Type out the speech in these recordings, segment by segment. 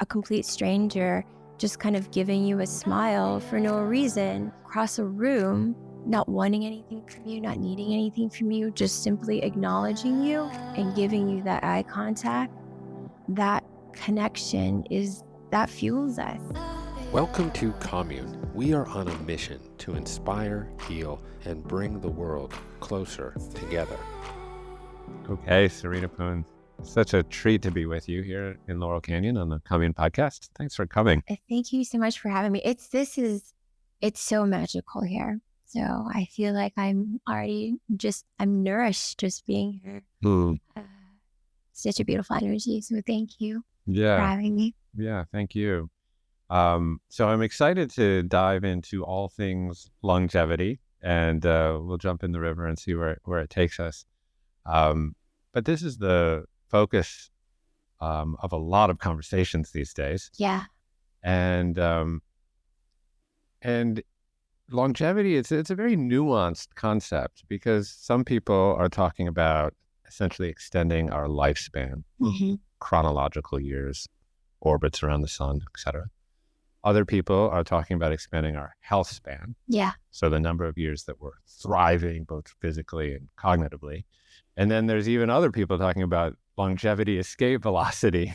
a complete stranger just kind of giving you a smile for no reason across a room, not wanting anything from you, not needing anything from you, just simply acknowledging you and giving you that eye contact, that connection that fuels us. Welcome to Commune. We are on a mission to inspire, heal, and bring the world closer together. Okay, Serena Poon, such a treat to be with you here in Laurel Canyon on the Commune podcast. Thanks for coming. Thank you so much for having me. It's so magical here. So I feel like I'm nourished just being here. Such a beautiful energy. So thank you for having me. Yeah, thank you. So I'm excited to dive into all things longevity, and we'll jump in the river and see where it takes us. But this is the focus of a lot of conversations these days. Yeah. And longevity, it's a very nuanced concept, because some people are talking about essentially extending our lifespan, chronological years, orbits around the sun, etc. Other people are talking about expanding our health span. Yeah. So the number of years that we're thriving, both physically and cognitively. And then there's even other people talking about longevity escape velocity,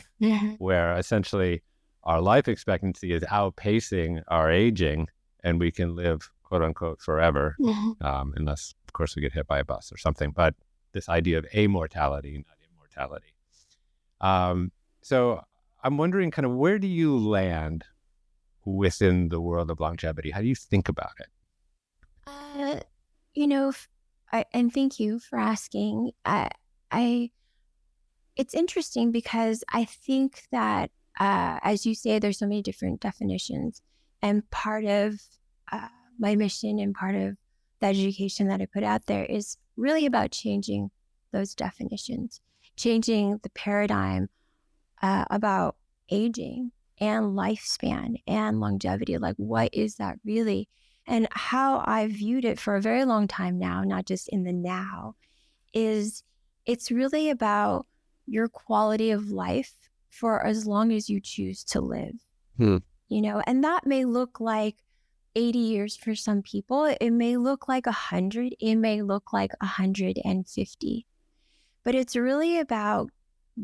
where essentially our life expectancy is outpacing our aging, and we can live, quote unquote, forever, unless, of course, we get hit by a bus or something. But this idea of amortality, not immortality. So I'm wondering, kind of, where do you land within the world of longevity? How do you think about it? And thank you for asking. It's interesting because I think that, as you say, there's so many different definitions, and part of my mission and part of the education that I put out there is really about changing those definitions, changing the paradigm about aging and lifespan and longevity. Like, what is that really? And how I viewed it for a very long time now, not just in the now, is it's really about your quality of life for as long as you choose to live. And that may look like 80 years for some people. It may look like 100. It may look like 150. But it's really about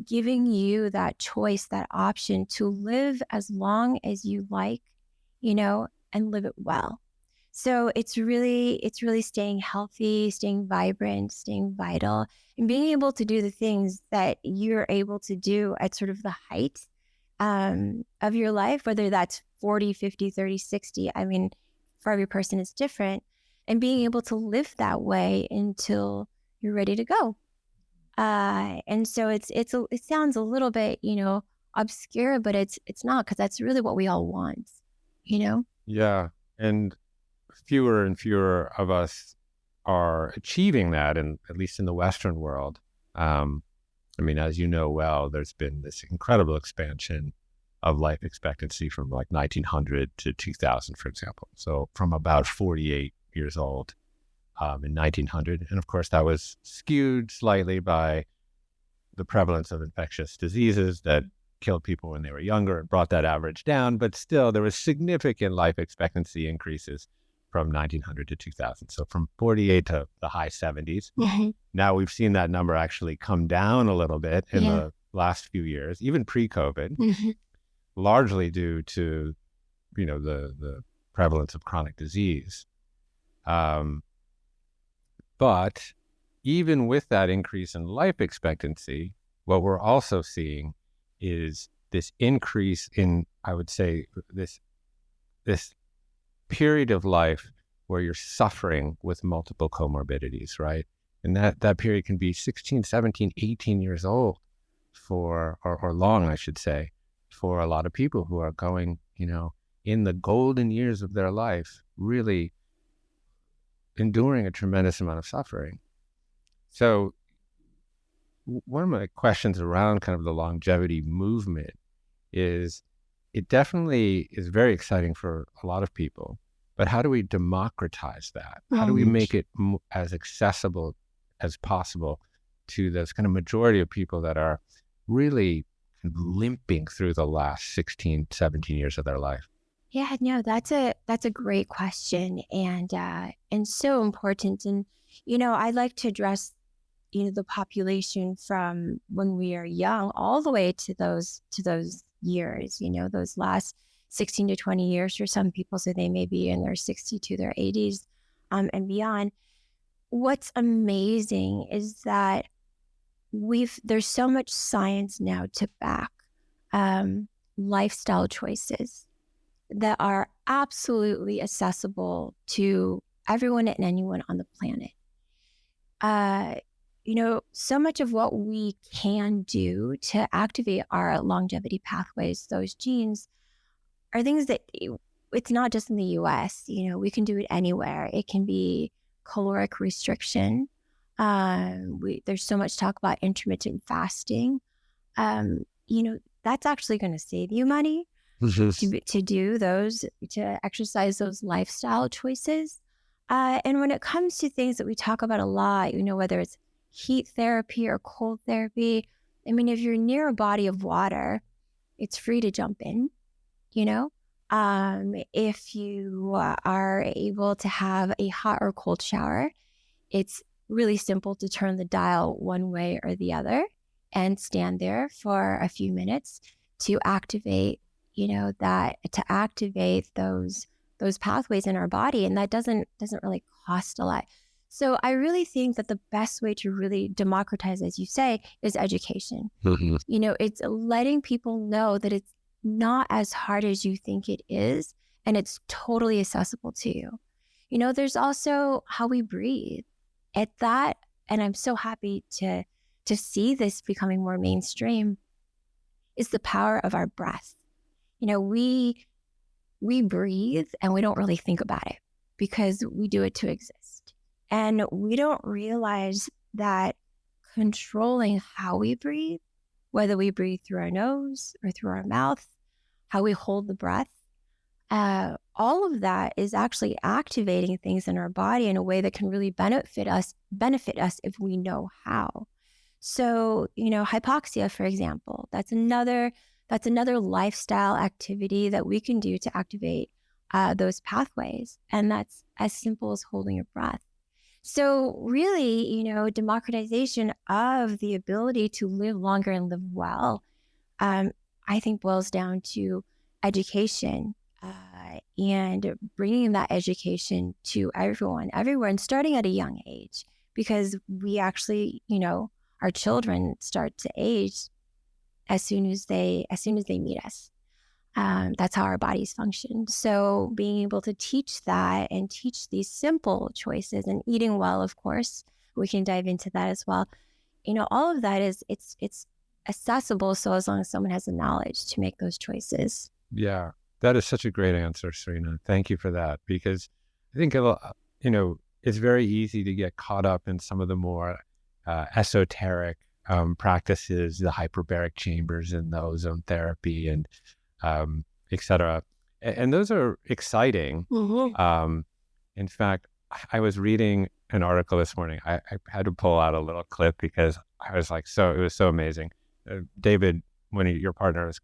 giving you that choice, that option to live as long as you like, and live it well. So it's really staying healthy, staying vibrant, staying vital, and being able to do the things that you're able to do at sort of the height of your life, whether that's 40, 50, 30, 60. I mean, for every person it's different, and being able to live that way until you're ready to go. And so it sounds a little bit, obscure, but it's not, because that's really what we all want, Yeah. And fewer and fewer of us are achieving that, and at least in the Western world. I mean, as you know well, there's been this incredible expansion of life expectancy from like 1900 to 2000, for example. So from about 48 years old in 1900. And of course, that was skewed slightly by the prevalence of infectious diseases that killed people when they were younger and brought that average down. But still, there was significant life expectancy increases from 1900 to 2000. So from 48 to the high 70s. Now we've seen that number actually come down a little bit in the last few years, even pre-COVID, largely due to, the prevalence of chronic disease. But even with that increase in life expectancy, what we're also seeing is this increase in, I would say, this period of life where you're suffering with multiple comorbidities, right? And that period can be 16, 17, 18 years old or long, I should say, for a lot of people who are going, in the golden years of their life, really enduring a tremendous amount of suffering. So one of my questions around kind of the longevity movement is, it definitely is very exciting for a lot of people, but how do we democratize that? How do we make it as accessible as possible to this kind of majority of people that are really limping through the last 16, 17 years of their life? Yeah, no, that's a great question, and so important. And I'd like to address the population from when we are young all the way to those years. Those last 16 to 20 years for some people, so they may be in their 60 to their 80s, and beyond. What's amazing is that there's so much science now to back lifestyle choices that are absolutely accessible to everyone and anyone on the planet. So much of what we can do to activate our longevity pathways, those genes, are things that it's not just in the US. We can do it anywhere. It can be caloric restriction. There's so much talk about intermittent fasting. That's actually going to save you money to do those, to exercise those lifestyle choices. And when it comes to things that we talk about a lot, whether it's heat therapy or cold therapy, if you're near a body of water, it's free to jump in. If you are able to have a hot or cold shower, it's really simple to turn the dial one way or the other and stand there for a few minutes to activate, to activate those pathways in our body. And that doesn't really cost a lot. So I really think that the best way to really democratize, as you say, is education. It's letting people know that it's not as hard as you think it is, and it's totally accessible to you. There's also how we breathe. At that, and I'm so happy to see this becoming more mainstream, is the power of our breath. We breathe and we don't really think about it because we do it to exist. And we don't realize that controlling how we breathe, whether we breathe through our nose or through our mouth, how we hold the breath, all of that is actually activating things in our body in a way that can really benefit us if we know how. So, hypoxia, for example, that's another lifestyle activity that we can do to activate those pathways. And that's as simple as holding your breath. So really, democratization of the ability to live longer and live well, I think boils down to education and bringing that education to everyone starting at a young age, because we actually, our children start to age as soon as they meet us. That's how our bodies function. So being able to teach that and teach these simple choices, and eating well, of course, we can dive into that as well. All of that it's accessible. So as long as someone has the knowledge to make those choices. Yeah, that is such a great answer, Serena. Thank you for that, because I think, it's very easy to get caught up in some of the more esoteric practices, the hyperbaric chambers and the ozone therapy and et cetera. And those are exciting. Mm-hmm. In fact, I was reading an article this morning. I had to pull out a little clip because I was like, it was so amazing. David, your partner, is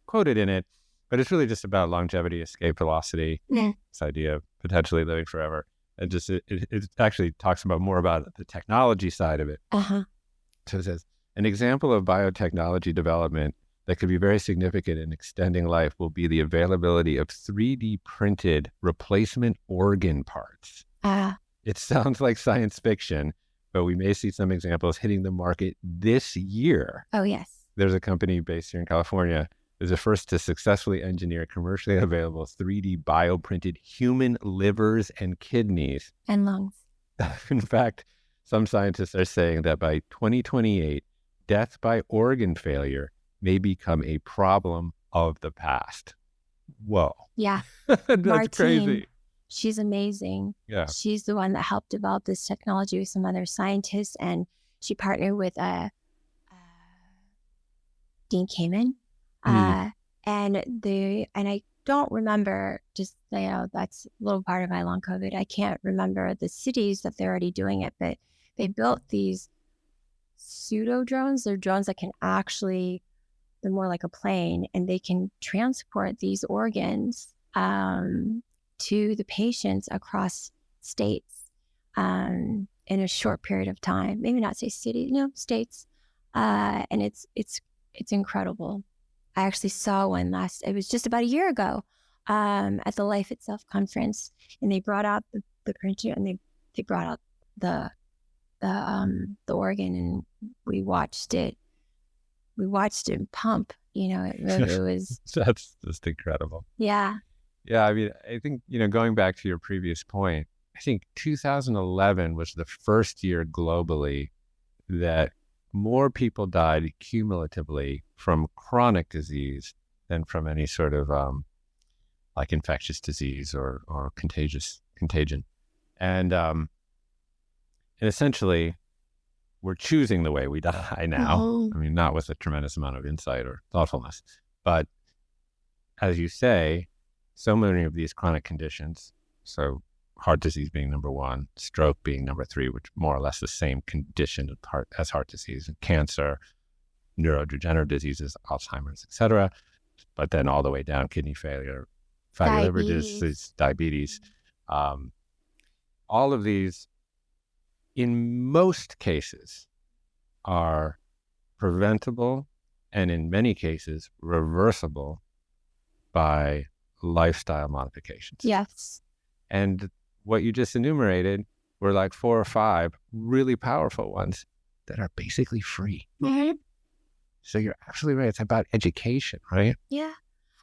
quoted in it, but it's really just about longevity, escape velocity, this idea of potentially living forever. And just, it actually talks more about the technology side of it. So it says, an example of biotechnology development that could be very significant in extending life will be the availability of 3D printed replacement organ parts. It sounds like science fiction, but we may see some examples hitting the market this year. Oh, yes. There's a company based here in California is the first to successfully engineer commercially available 3D bioprinted human livers and kidneys. And lungs. In fact, some scientists are saying that by 2028, death by organ failure may become a problem of the past. Whoa. Yeah. That's Martine, crazy. She's amazing. Yeah. She's the one that helped develop this technology with some other scientists, and she partnered with Dean Kamen. And I don't remember, just, that's a little part of my long COVID. I can't remember the cities that they're already doing it, but they built these pseudo drones. They're drones that can actually, they're more like a plane, and they can transport these organs to the patients across states in a short period of time. Maybe not say cities, no, states. And it's incredible. I actually saw one it was just about a year ago at the Life Itself conference, and they brought out the printer, and they brought out the organ, and we watched it pump. It was That's just incredible. Yeah. Yeah, I mean, I think, going back to your previous point, I think 2011 was the first year globally that more people died cumulatively from chronic disease than from any sort of like infectious disease or contagion. And essentially, we're choosing the way we die now. Oh. I mean, not with a tremendous amount of insight or thoughtfulness, but as you say, so many of these chronic conditions, so heart disease being number one, stroke being number three, which more or less the same condition as heart disease, and cancer, neurodegenerative diseases, Alzheimer's, etc. But then all the way down, kidney failure, fatty liver disease, diabetes. All of these, in most cases, are preventable and in many cases reversible by lifestyle modifications. Yes. And what you just enumerated were like 4 or 5 really powerful ones that are basically free. Mm-hmm. So you're absolutely right. It's about education, right? Yeah.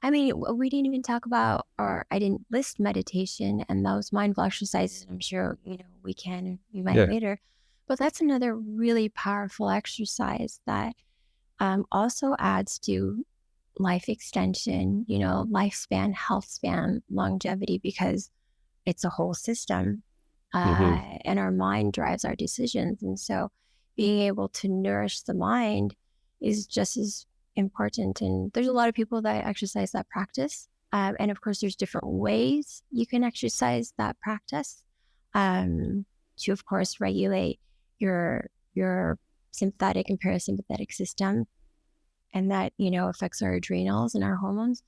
I mean, we didn't even talk about, or I didn't list meditation and those mindful exercises. I'm sure, we might later. But that's another really powerful exercise that also adds to life extension, lifespan, health span, longevity, because it's a whole system and our mind drives our decisions. And so being able to nourish the mind is just as important. And there's a lot of people that exercise that practice. And of course, there's different ways you can exercise that practice to, of course, regulate your sympathetic and parasympathetic system. And that, affects our adrenals and our hormones.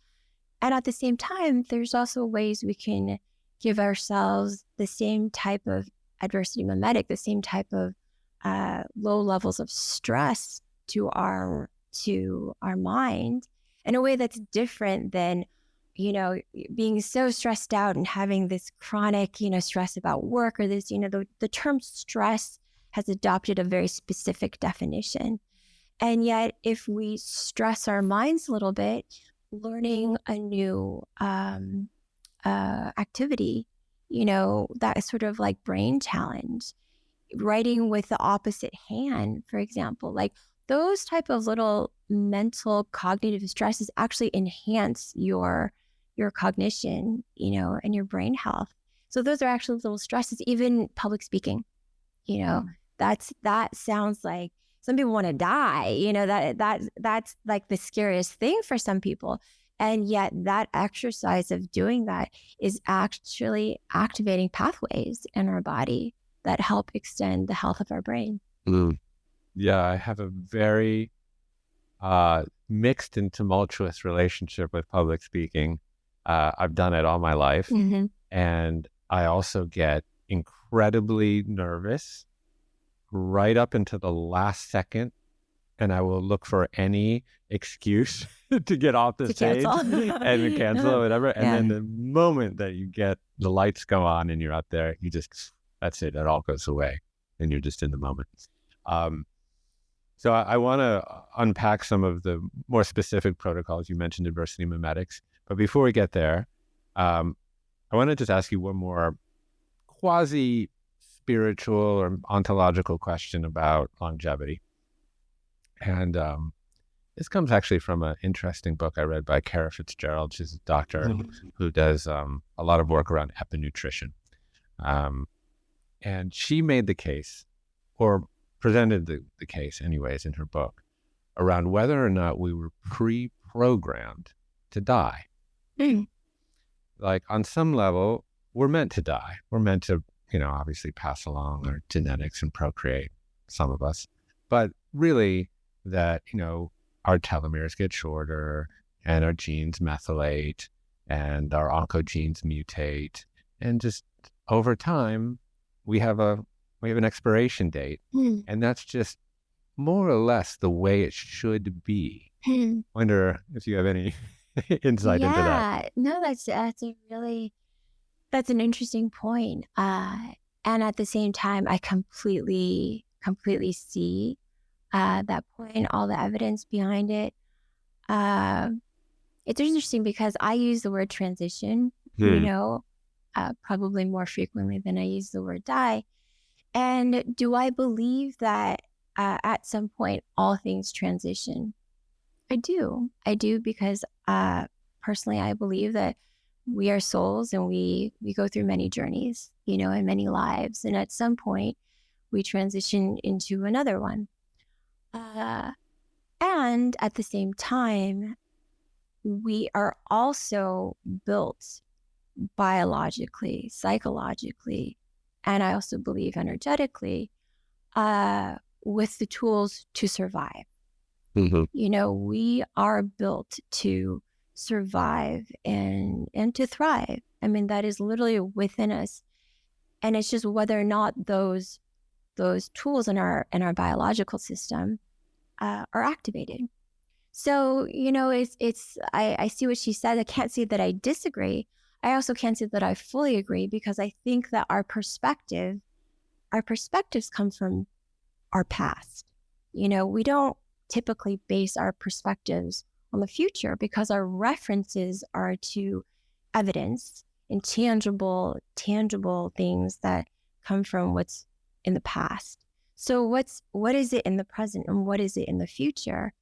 And at the same time, there's also ways we can give ourselves the same type of adversity mimetic, the same type of low levels of stress to our mind in a way that's different than, being so stressed out and having this chronic, stress about work or this, the term stress has adopted a very specific definition. And yet, if we stress our minds a little bit, learning a new activity, that sort of like brain challenge, writing with the opposite hand, for example, like those type of little mental cognitive stresses actually enhance your cognition, and your brain health. So those are actually little stresses. Even public speaking, that sounds like some people want to die, that's like the scariest thing for some people. And yet that exercise of doing that is actually activating pathways in our body that help extend the health of our brain. Yeah, I have a very mixed and tumultuous relationship with public speaking. I've done it all my life. Mm-hmm. And I also get incredibly nervous right up into the last second, and I will look for any excuse to get off the stage and to cancel or whatever. And then the moment that you get the lights go on and you're out there, that's it. It all goes away and you're just in the moment. So I want to unpack some of the more specific protocols. You mentioned adversity mimetics, but before we get there, I want to just ask you one more quasi spiritual or ontological question about longevity. And this comes actually from an interesting book I read by Kara Fitzgerald. She's a doctor who does a lot of work around epinutrition. And she made the case, or presented the case anyways in her book, around whether or not we were pre-programmed to die. Like on some level, we're meant to die. We're meant to, obviously pass along our genetics and procreate, some of us. But really that, our telomeres get shorter, and our genes methylate, and our oncogenes mutate, and just over time, we have an expiration date, and that's just more or less the way it should be. Wonder if you have any insight into that. No, that's an interesting point. And at the same time, I completely see that point, all the evidence behind it. It's interesting because I use the word transition, probably more frequently than I use the word die. And do I believe that at some point all things transition? I do because personally I believe that we are souls and we go through many journeys, and many lives. And at some point we transition into another one. And at the same time, we are also built biologically, psychologically, and I also believe energetically, with the tools to survive. We are built to survive and to thrive. I mean, that is literally within us. And it's just whether or not those tools in our biological system are activated. So, I see what she said. I can't say that I disagree. I also can't say that I fully agree, because I think that our perspectives come from our past. We don't typically base our perspectives on the future because our references are to evidence and tangible things that come from what's in the past. So what is it in the present and what is it in the future?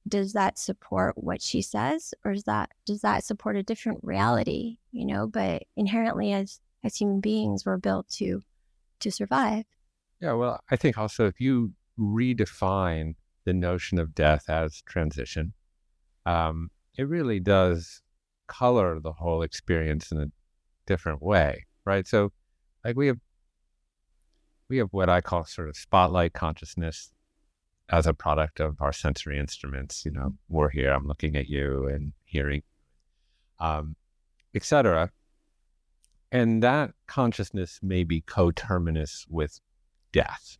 Does that support what she says, or does that support a different reality? But inherently as human beings, we're built to survive. Yeah, well, I think also if you redefine the notion of death as transition, it really does color the whole experience in a different way, right? So like we have what I call sort of spotlight consciousness as a product of our sensory instruments. We're here, I'm looking at you and hearing, etc. And that consciousness may be coterminous with death.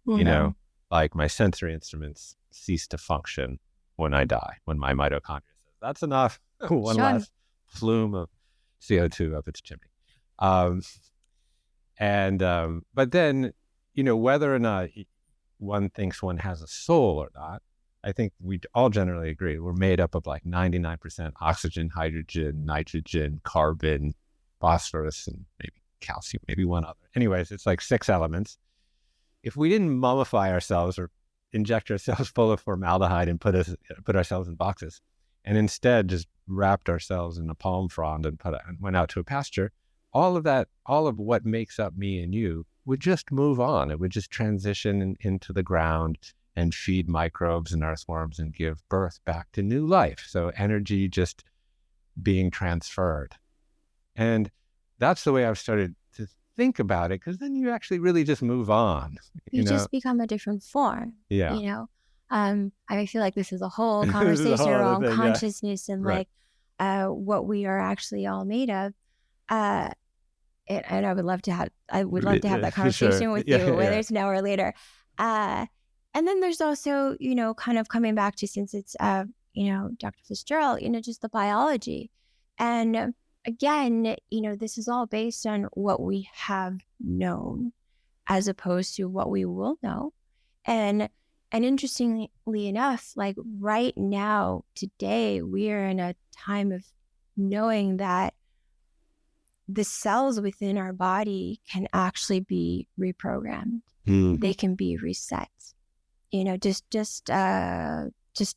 Like my sensory instruments cease to function when I die, when my mitochondria says, that's enough, one last plume of CO2 up its chimney. But then, whether or not one thinks one has a soul or not, I think we all generally agree we're made up of like 99% oxygen, hydrogen, nitrogen, carbon, phosphorus, and maybe calcium, maybe one other. Anyways, it's like 6 elements. If we didn't mummify ourselves or inject ourselves full of formaldehyde and put ourselves in boxes, and instead just wrapped ourselves in a palm frond and went out to a pasture, all of what makes up me and you would just move on. It would just transition into the ground and feed microbes and earthworms and give birth back to new life. So energy just being transferred. And that's the way I've started to think about it, because then you actually really just move on. You just become a different form. Yeah. I feel like this is a whole conversation around consciousness and right. what we are actually all made of. And I would love to have that conversation with you, whether it's now or later. And then there's also, kind of coming back to, since it's, Dr. Fitzgerald, just the biology. And again, this is all based on what we have known as opposed to what we will know. And interestingly enough, like right now, today, we are in a time of knowing that the cells within our body can actually be reprogrammed. They can be reset. Just a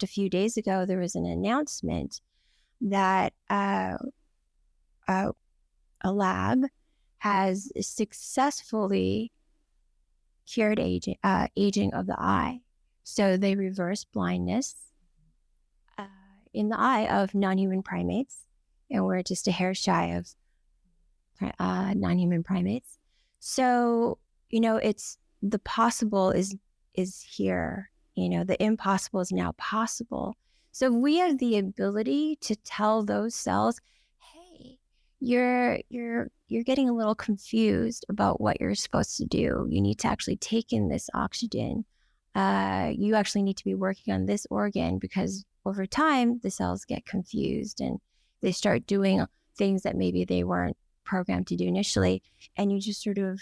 few days ago, there was an announcement that a lab has successfully cured aging of the eye. So they reverse blindness in the eye of non-human primates, and we're just a hair shy of non-human primates. So, it's the possible is here. The impossible is now possible. So we have the ability to tell those cells, hey, you're getting a little confused about what you're supposed to do. You need to actually take in this oxygen. You actually need to be working on this organ, because over time the cells get confused and they start doing things that maybe they weren't programmed to do initially, and you just sort of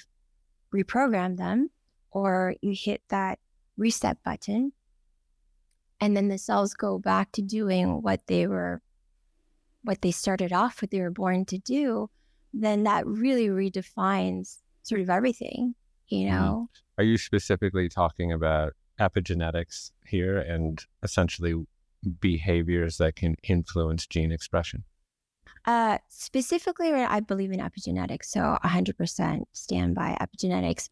reprogram them, or you hit that reset button, and then the cells go back to doing what they started off with, they were born to do. Then that really redefines sort of everything, you know. Are you specifically talking about epigenetics here and essentially behaviors that can influence gene expression? Specifically, I believe in epigenetics, so 100% stand by epigenetics.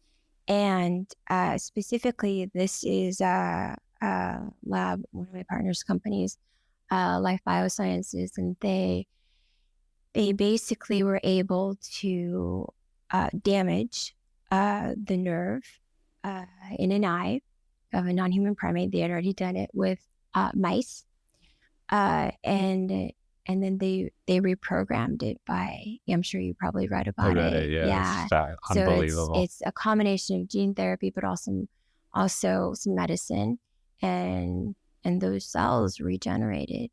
And specifically, this is a lab, one of my partners' companies, Life Biosciences, and they basically were able to damage the nerve in an eye of a non-human primate. They had already done it with mice, and then they reprogrammed it by, I'm sure you probably read about I read it. Yeah. It's unbelievable. So it's a combination of gene therapy, but also some medicine, and those cells regenerated.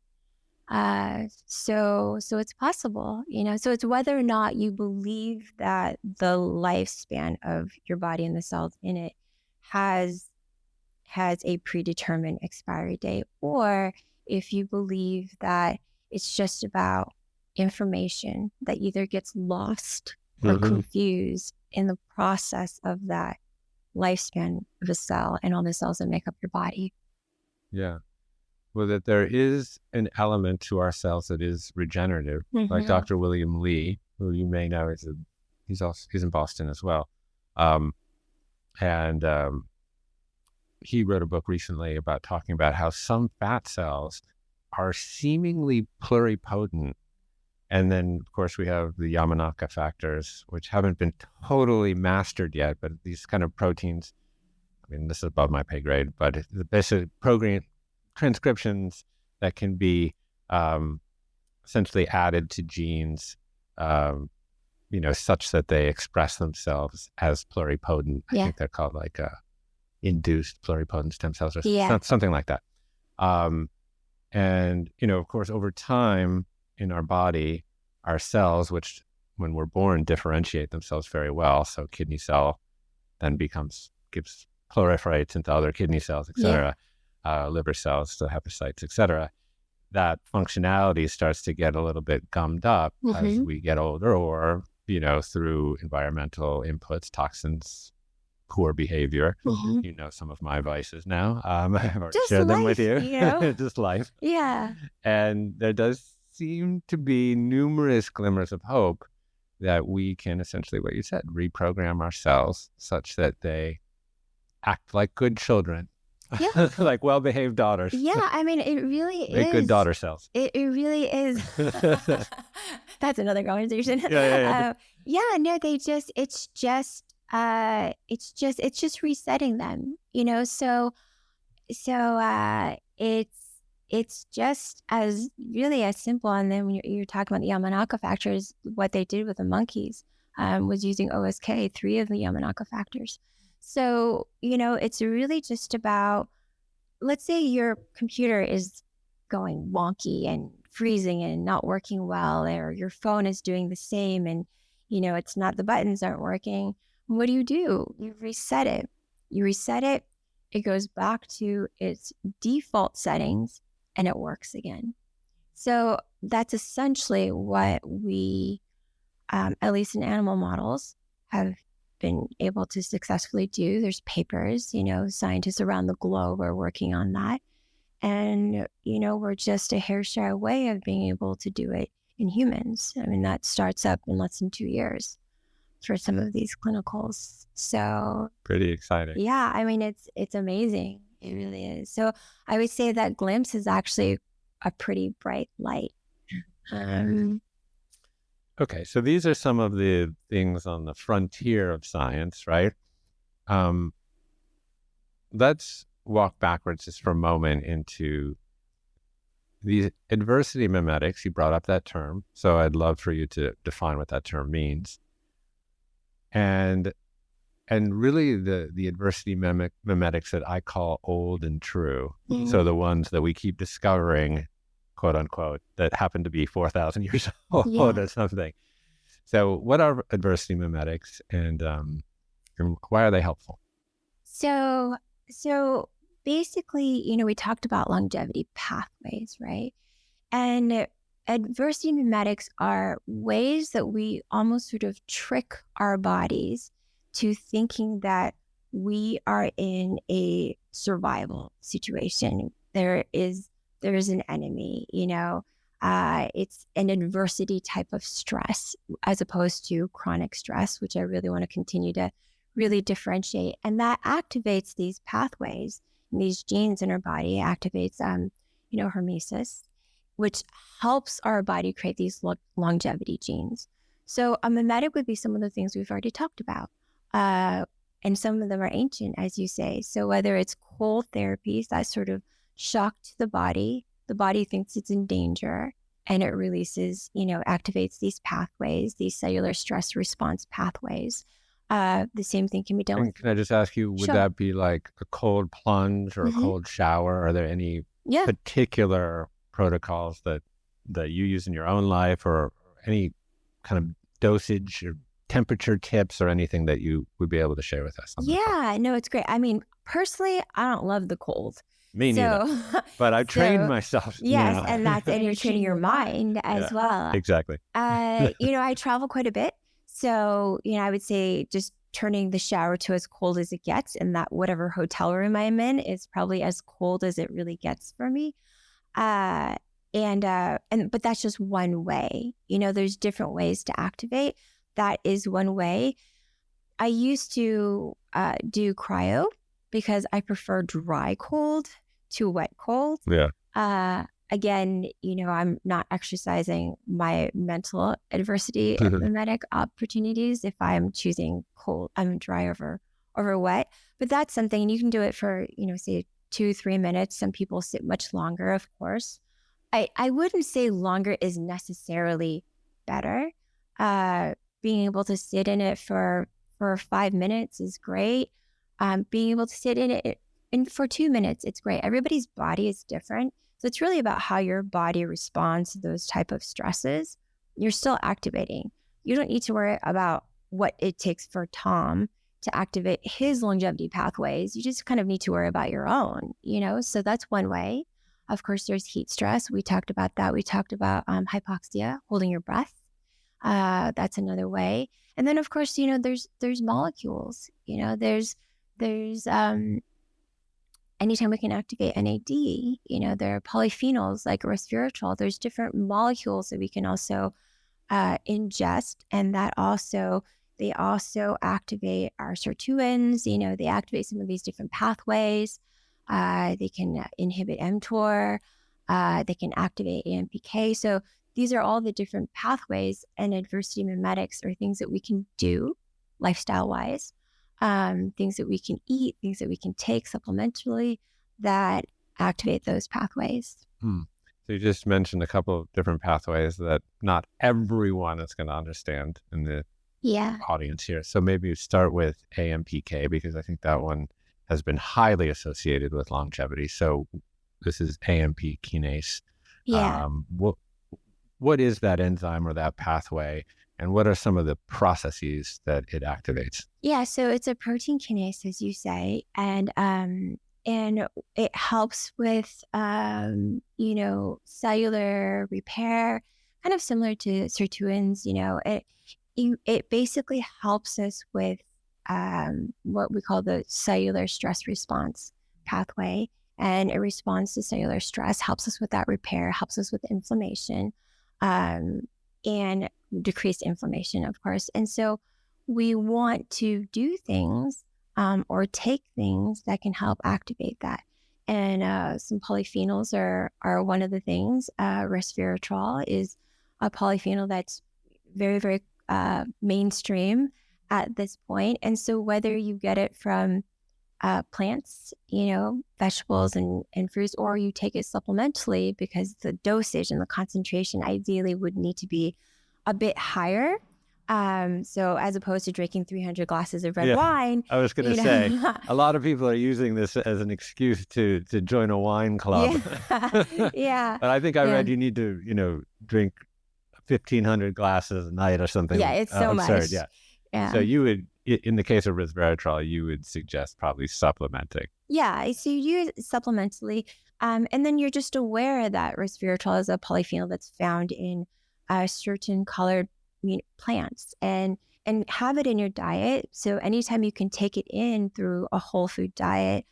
So it's possible, you know. So it's whether or not you believe that the lifespan of your body and the cells in it has a predetermined expiry date, or if you believe that it's just about information that either gets lost or confused in the process of that lifespan of a cell and all the cells that make up your body. Yeah. Well, that there is an element to our cells that is regenerative, like Dr. William Lee, who you may know, he's in Boston as well. He wrote a book recently about talking about how some fat cells are seemingly pluripotent. And then, of course, we have the Yamanaka factors, which haven't been totally mastered yet, but these kind of proteins, I mean, this is above my pay grade, but the basic program transcriptions that can be essentially added to genes, such that they express themselves as pluripotent. I think they're called like induced pluripotent stem cells or something like that. And, of course, over time in our body, our cells, which when we're born differentiate themselves very well. So kidney cell then proliferates into other kidney cells, et cetera, liver cells, the hepatocytes, et cetera. That functionality starts to get a little bit gummed up as we get older, or, through environmental inputs, toxins, poor behavior. Some of my vices now. I've already shared them with you. Just life. Yeah. And there does seem to be numerous glimmers of hope that we can essentially, what you said, reprogram our cells such that they act like good children, like well-behaved daughters. Yeah, I mean, it really is. Make good daughter cells. It really is. That's another conversation. No, it's just resetting them, so it's just as really as simple. And then when you're talking about the Yamanaka factors, what they did with the monkeys was using OSK, 3 of the Yamanaka factors. So, it's really just about, let's say your computer is going wonky and freezing and not working well, or your phone is doing the same and, it's not, the buttons aren't working. What do? You reset it. It goes back to its default settings and it works again. So that's essentially what we, at least in animal models, have been able to successfully do. There's papers, scientists around the globe are working on that. And, we're just a hair shy away of being able to do it in humans. I mean, that starts up in less than 2 years for some of these clinicals. So pretty exciting. Yeah, I mean, it's amazing. It really is. So I would say that glimpse is actually a pretty bright light. Okay, so these are some of the things on the frontier of science, right? Let's walk backwards just for a moment into these adversity mimetics, you brought up that term, so I'd love for you to define what that term means. And really the adversity mimetics that I call old and true. Mm. So the ones that we keep discovering, quote unquote, that happen to be 4,000 years old or something. So what are adversity mimetics, and why are they helpful? So basically, we talked about longevity pathways, right? And adversity mimetics are ways that we almost sort of trick our bodies to thinking that we are in a survival situation. There is an enemy, it's an adversity type of stress as opposed to chronic stress, which I really want to continue to really differentiate. And that activates these pathways, these genes in our body, activates Xenohormesis, which helps our body create these longevity genes. So a mimetic would be some of the things we've already talked about. And some of them are ancient, as you say. So whether it's cold therapies, that sort of shock to the body thinks it's in danger, and it releases, activates these pathways, these cellular stress response pathways. The same thing can be done with. Can I just ask you, would that be like a cold plunge or a cold shower? Are there any particular protocols that you use in your own life, or any kind of dosage or temperature tips or anything that you would be able to share with us? Yeah, no, it's great. I mean, personally, I don't love the cold. Me neither. But I've trained myself. Yes, and you're training your mind as well. Exactly. I travel quite a bit. So, I would say just turning the shower to as cold as it gets, and that whatever hotel room I'm in is probably as cold as it really gets for me. But that's just one way. There's different ways to activate. That is one way. I used to do cryo because I prefer dry cold to wet cold. Yeah. Again, I'm not exercising my mental adversity mimetic opportunities if I'm choosing cold, I'm dry over wet. But that's something, and you can do it for, say 2-3 minutes. Some people sit much longer, of course. I wouldn't say longer is necessarily better. Being able to sit in it for 5 minutes is great. Being able to sit in it for 2 minutes, it's great. Everybody's body is different. So it's really about how your body responds to those type of stresses. You're still activating. You don't need to worry about what it takes for Tom to activate his longevity pathways. You just kind of need to worry about your own, So that's one way. Of course, there's heat stress. We talked about that. We talked about hypoxia, holding your breath. That's another way. And then, of course, there's molecules. There's anytime we can activate NAD, there are polyphenols like resveratrol. There's different molecules that we can also ingest, and they also activate our sirtuins. They activate some of these different pathways. They can inhibit mTOR. They can activate AMPK. So these are all the different pathways, and adversity mimetics are things that we can do lifestyle-wise. Things that we can eat, things that we can take supplementally that activate those pathways. So you just mentioned a couple of different pathways that not everyone is going to understand in the audience here. So maybe you start with AMPK, because I think that one has been highly associated with longevity. So this is AMP kinase. Yeah. What is that enzyme or that pathway? And what are some of the processes that it activates? Yeah, so it's a protein kinase, as you say, and it helps with cellular repair, kind of similar to sirtuins. It basically helps us with what we call the cellular stress response pathway, and it responds to cellular stress, helps us with that repair, helps us with inflammation. And decreased inflammation, of course. And so we want to do things or take things that can help activate that. And some polyphenols are one of the things. Resveratrol is a polyphenol that's very, very mainstream at this point. And so whether you get it from plants, vegetables and fruits, or you take it supplementally because the dosage and the concentration ideally would need to be a bit higher. So as opposed to drinking 300 glasses of red wine. I was going to say, a lot of people are using this as an excuse to join a wine club. Yeah. But I think I read you need to, drink 1,500 glasses a night or something. Yeah, it's so absurd. much. Yeah. So you would, in the case of resveratrol, you would suggest probably supplementing. Yeah. So you use it supplementally. And then you're just aware that resveratrol is a polyphenol that's found in certain colored plants, and have it in your diet. So anytime you can take it in through a whole food diet,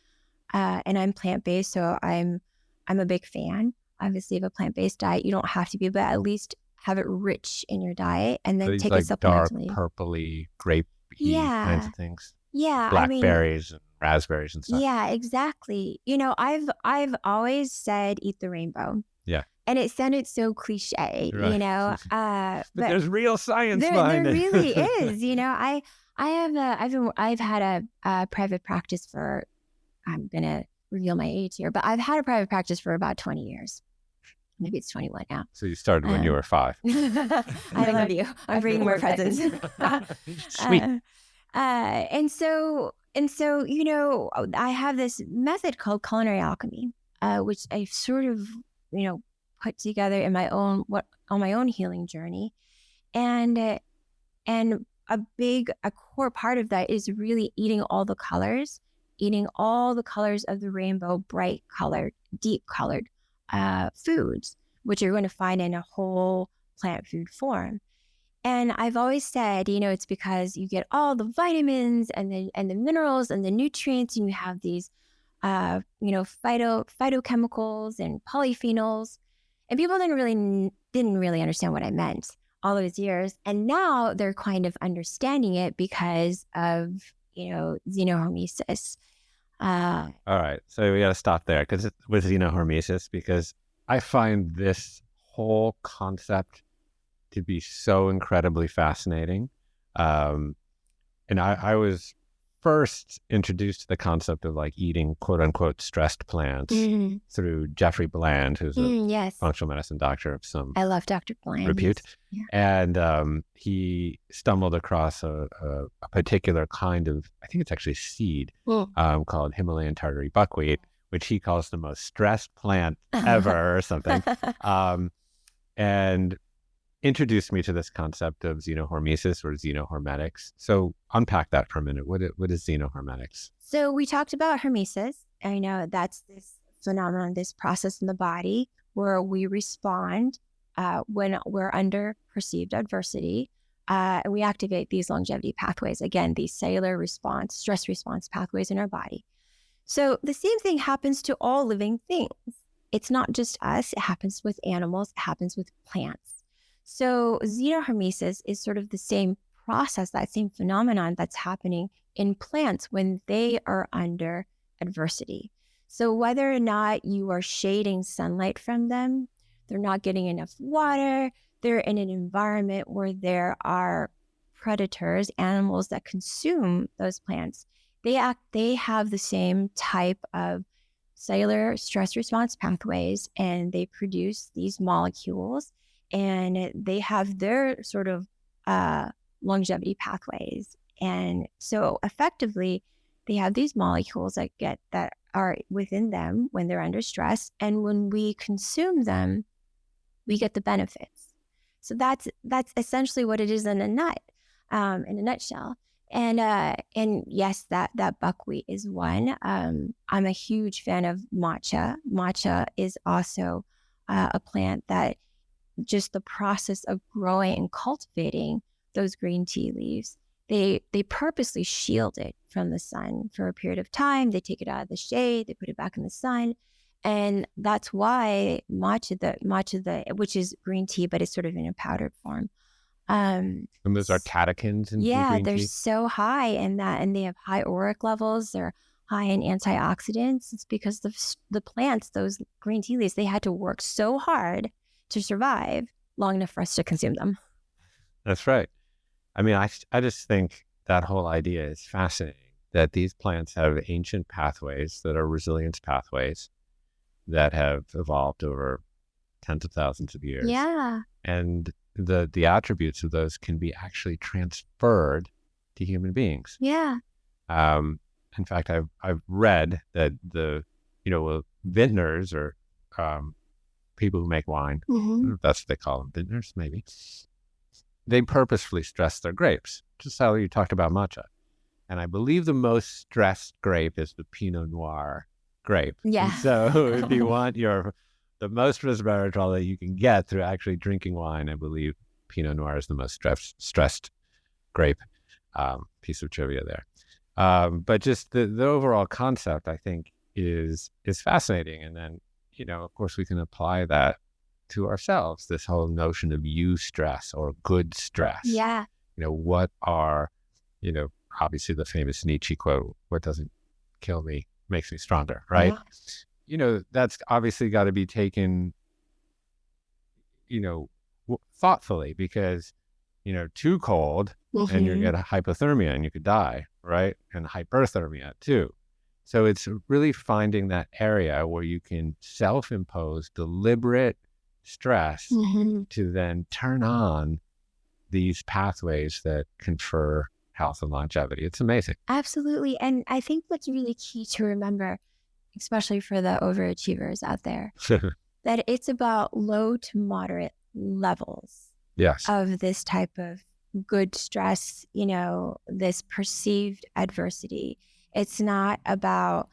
and I'm plant-based, so I'm a big fan, obviously, of a plant-based diet. You don't have to be, but at least have it rich in your diet, and then take it supplementally. Dark purpley, grape kinds of things. Yeah, blackberries and raspberries and stuff. Yeah, exactly. I've always said eat the rainbow. Yeah. And it sounded so cliche, right. But there's real science behind it. There really is. I've had a private practice for, I'm gonna reveal my age here, but I've had a private practice for about 20 years. Maybe it's 21 now. So you started when you were 5. I love you. I'm bringing more presents. Sweet. And so I have this method called Culinary Alchemy, which I sort of put together in my own on my own healing journey, and a core part of that is really eating all the colors of the rainbow, bright colored, deep colored foods, which you're going to find in a whole plant food form. And I've always said, it's because you get all the vitamins and the minerals and the nutrients, and you have these phytochemicals and polyphenols. And people didn't really understand what I meant all those years. And now they're kind of understanding it because of, Xenohormesis. All right. So we got to stop there with Xenohormesis, because I find this whole concept to be so incredibly fascinating. And I was first introduced to the concept of eating quote unquote stressed plants through Jeffrey Bland, who's a functional medicine doctor of some I love Dr. Bland repute. Yeah. And he stumbled across a particular kind of, I think it's actually seed, called Himalayan tartary buckwheat, which he calls the most stressed plant ever or something. And introduced me to this concept of Xenohormesis or Xenohormetics. So unpack that for a minute. What is Xenohormetics? So we talked about hormesis. I know that's this phenomenon, this process in the body where we respond when we're under perceived adversity. And we activate these longevity pathways. Again, these cellular response, stress response pathways in our body. So the same thing happens to all living things. It's not just us. It happens with animals. It happens with plants. So Xenohormesis is sort of the same process, that same phenomenon that's happening in plants when they are under adversity. So whether or not you are shading sunlight from them, they're not getting enough water, they're in an environment where there are predators, animals that consume those plants, they have the same type of cellular stress response pathways, and they produce these molecules, and they have their sort of longevity pathways. And so effectively, they have these molecules that are within them when they're under stress. And when we consume them, we get the benefits. So that's essentially what it is in a nutshell. And yes, that buckwheat is one. I'm a huge fan of matcha. Matcha is also a plant that just the process of growing and cultivating those green tea leaves, they purposely shield it from the sun for a period of time. They take it out of the shade, they put it back in the sun. And that's why matcha, which is green tea, but it's sort of in a powdered form. And those are catechins in green tea? Yeah, they're so high in that, and they have high auric levels. They're high in antioxidants. It's because the plants, those green tea leaves, they had to work so hard to survive long enough for us to consume them. That's right. I mean, I just think that whole idea is fascinating, that these plants have ancient pathways that are resilience pathways that have evolved over tens of thousands of years. Yeah. And the attributes of those can be actually transferred to human beings. Yeah. In fact, I've read that the vintners or people who make wine, I don't know if that's what they call them, vintners maybe, they purposefully stress their grapes, just how you talked about matcha. And I believe the most stressed grape is the Pinot Noir grape. Yeah. And so if you want the most resveratrol that you can get through actually drinking wine, I believe Pinot Noir is the most stressed grape. Piece of trivia there. But just the overall concept, I think, is fascinating. And then, of course, we can apply that to ourselves, this whole notion of eustress or good stress. Yeah. What are, obviously the famous Nietzsche quote, what doesn't kill me makes me stronger, right? Yeah. That's obviously got to be taken, thoughtfully, because, too cold and you get a hypothermia and you could die, right? And hyperthermia too. So it's really finding that area where you can self-impose deliberate stress to then turn on these pathways that confer health and longevity. It's amazing. Absolutely. And I think what's really key to remember, especially for the overachievers out there, that it's about low to moderate levels of this type of good stress, this perceived adversity. It's not about,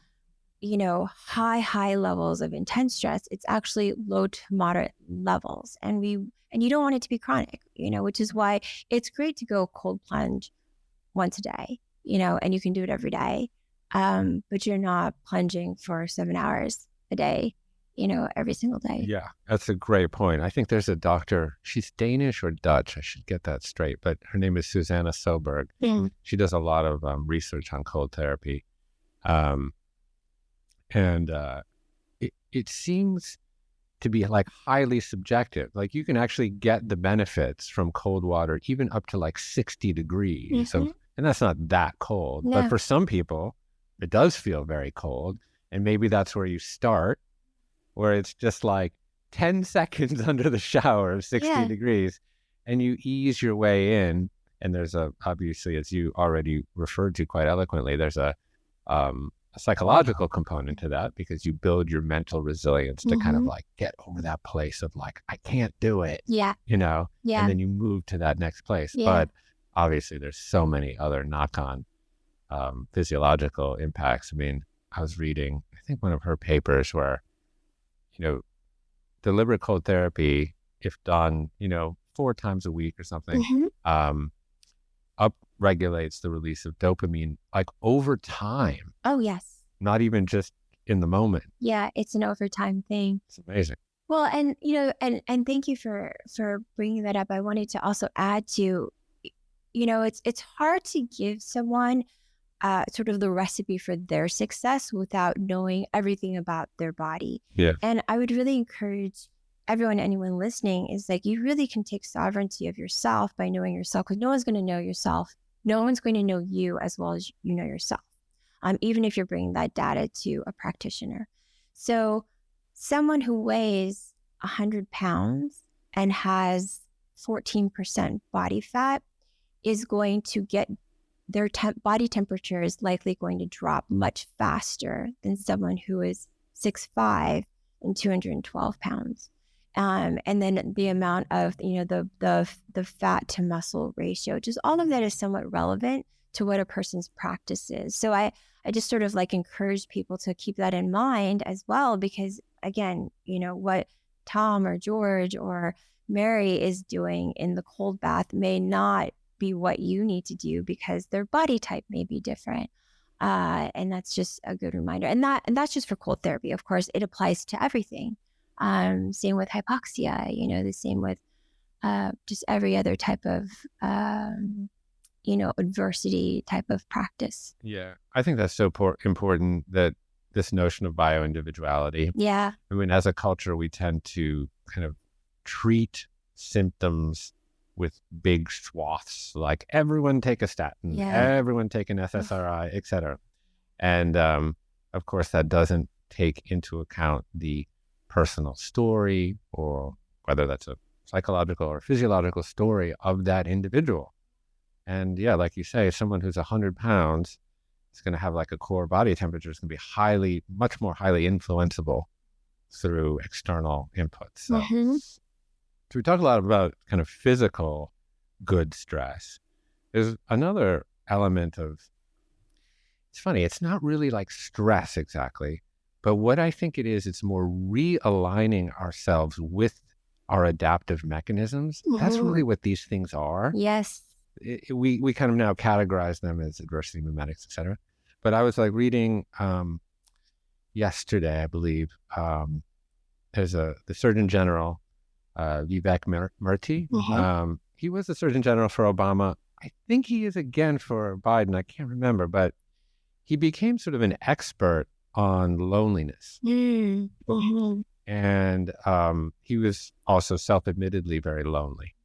high levels of intense stress. It's actually low to moderate levels. And you don't want it to be chronic, which is why it's great to go cold plunge once a day, and you can do it every day. But you're not plunging for 7 hours a day, every single day. Yeah, that's a great point. I think there's a doctor, she's Danish or Dutch, I should get that straight, but her name is Susanna Soberg. She does a lot of research on cold therapy. It seems to be like highly subjective. Like you can actually get the benefits from cold water, even up to like 60 degrees. And that's not that cold. No. But for some people, it does feel very cold. And maybe that's where you start, where it's just like 10 seconds under the shower of 60 degrees, and you ease your way in. And there's obviously, as you already referred to quite eloquently, there's a psychological component to that, because you build your mental resilience to kind of like get over that place of like, I can't do it, and then you move to that next place. But obviously there's so many other knock-on physiological impacts. I mean, I was reading, I think one of her papers where, deliberate cold therapy, if done, 4 times a week or something, upregulates the release of dopamine like over time. Oh, yes. Not even just in the moment. Yeah, it's an overtime thing. It's amazing. Well, and, and thank you for bringing that up. I wanted to also add to, it's hard to give someone sort of the recipe for their success without knowing everything about their body. Yeah. And I would really encourage anyone listening, is like, you really can take sovereignty of yourself by knowing yourself, because no one's going to know yourself. No one's going to know you as well as you know yourself, even if you're bringing that data to a practitioner. So someone who weighs 100 pounds and has 14% body fat is going to get their body temperature is likely going to drop much faster than someone who is 6'5" and 212 pounds. And then the amount of, the fat to muscle ratio, just all of that is somewhat relevant to what a person's practice is. So I just sort of like encourage people to keep that in mind as well, because again, what Tom or George or Mary is doing in the cold bath may not be what you need to do, because their body type may be different. And that's just a good reminder. And that's just for cold therapy. Of course, it applies to everything. Same with hypoxia, the same with just every other type of, adversity type of practice. Yeah, I think that's so important, that this notion of bioindividuality. Yeah. I mean, as a culture, we tend to kind of treat symptoms with big swaths, like everyone take a statin, everyone take an SSRI, et cetera. And of course, that doesn't take into account the personal story, or whether that's a psychological or physiological story of that individual. And yeah, like you say, someone who's 100 pounds is going to have like a core body temperature is going to be much more highly influenceable through external inputs. So we talk a lot about kind of physical good stress. There's another element of, it's funny, it's not really like stress exactly, but what I think it is, it's more realigning ourselves with our adaptive mechanisms. That's really what these things are. Yes. We kind of now categorize them as adversity, mimetics, et cetera. But I was like reading yesterday, I believe, there's the Surgeon General, Vivek Murthy. He was the Surgeon General for Obama. I think he is again for Biden. I can't remember, but he became sort of an expert on loneliness. And he was also self-admittedly very lonely.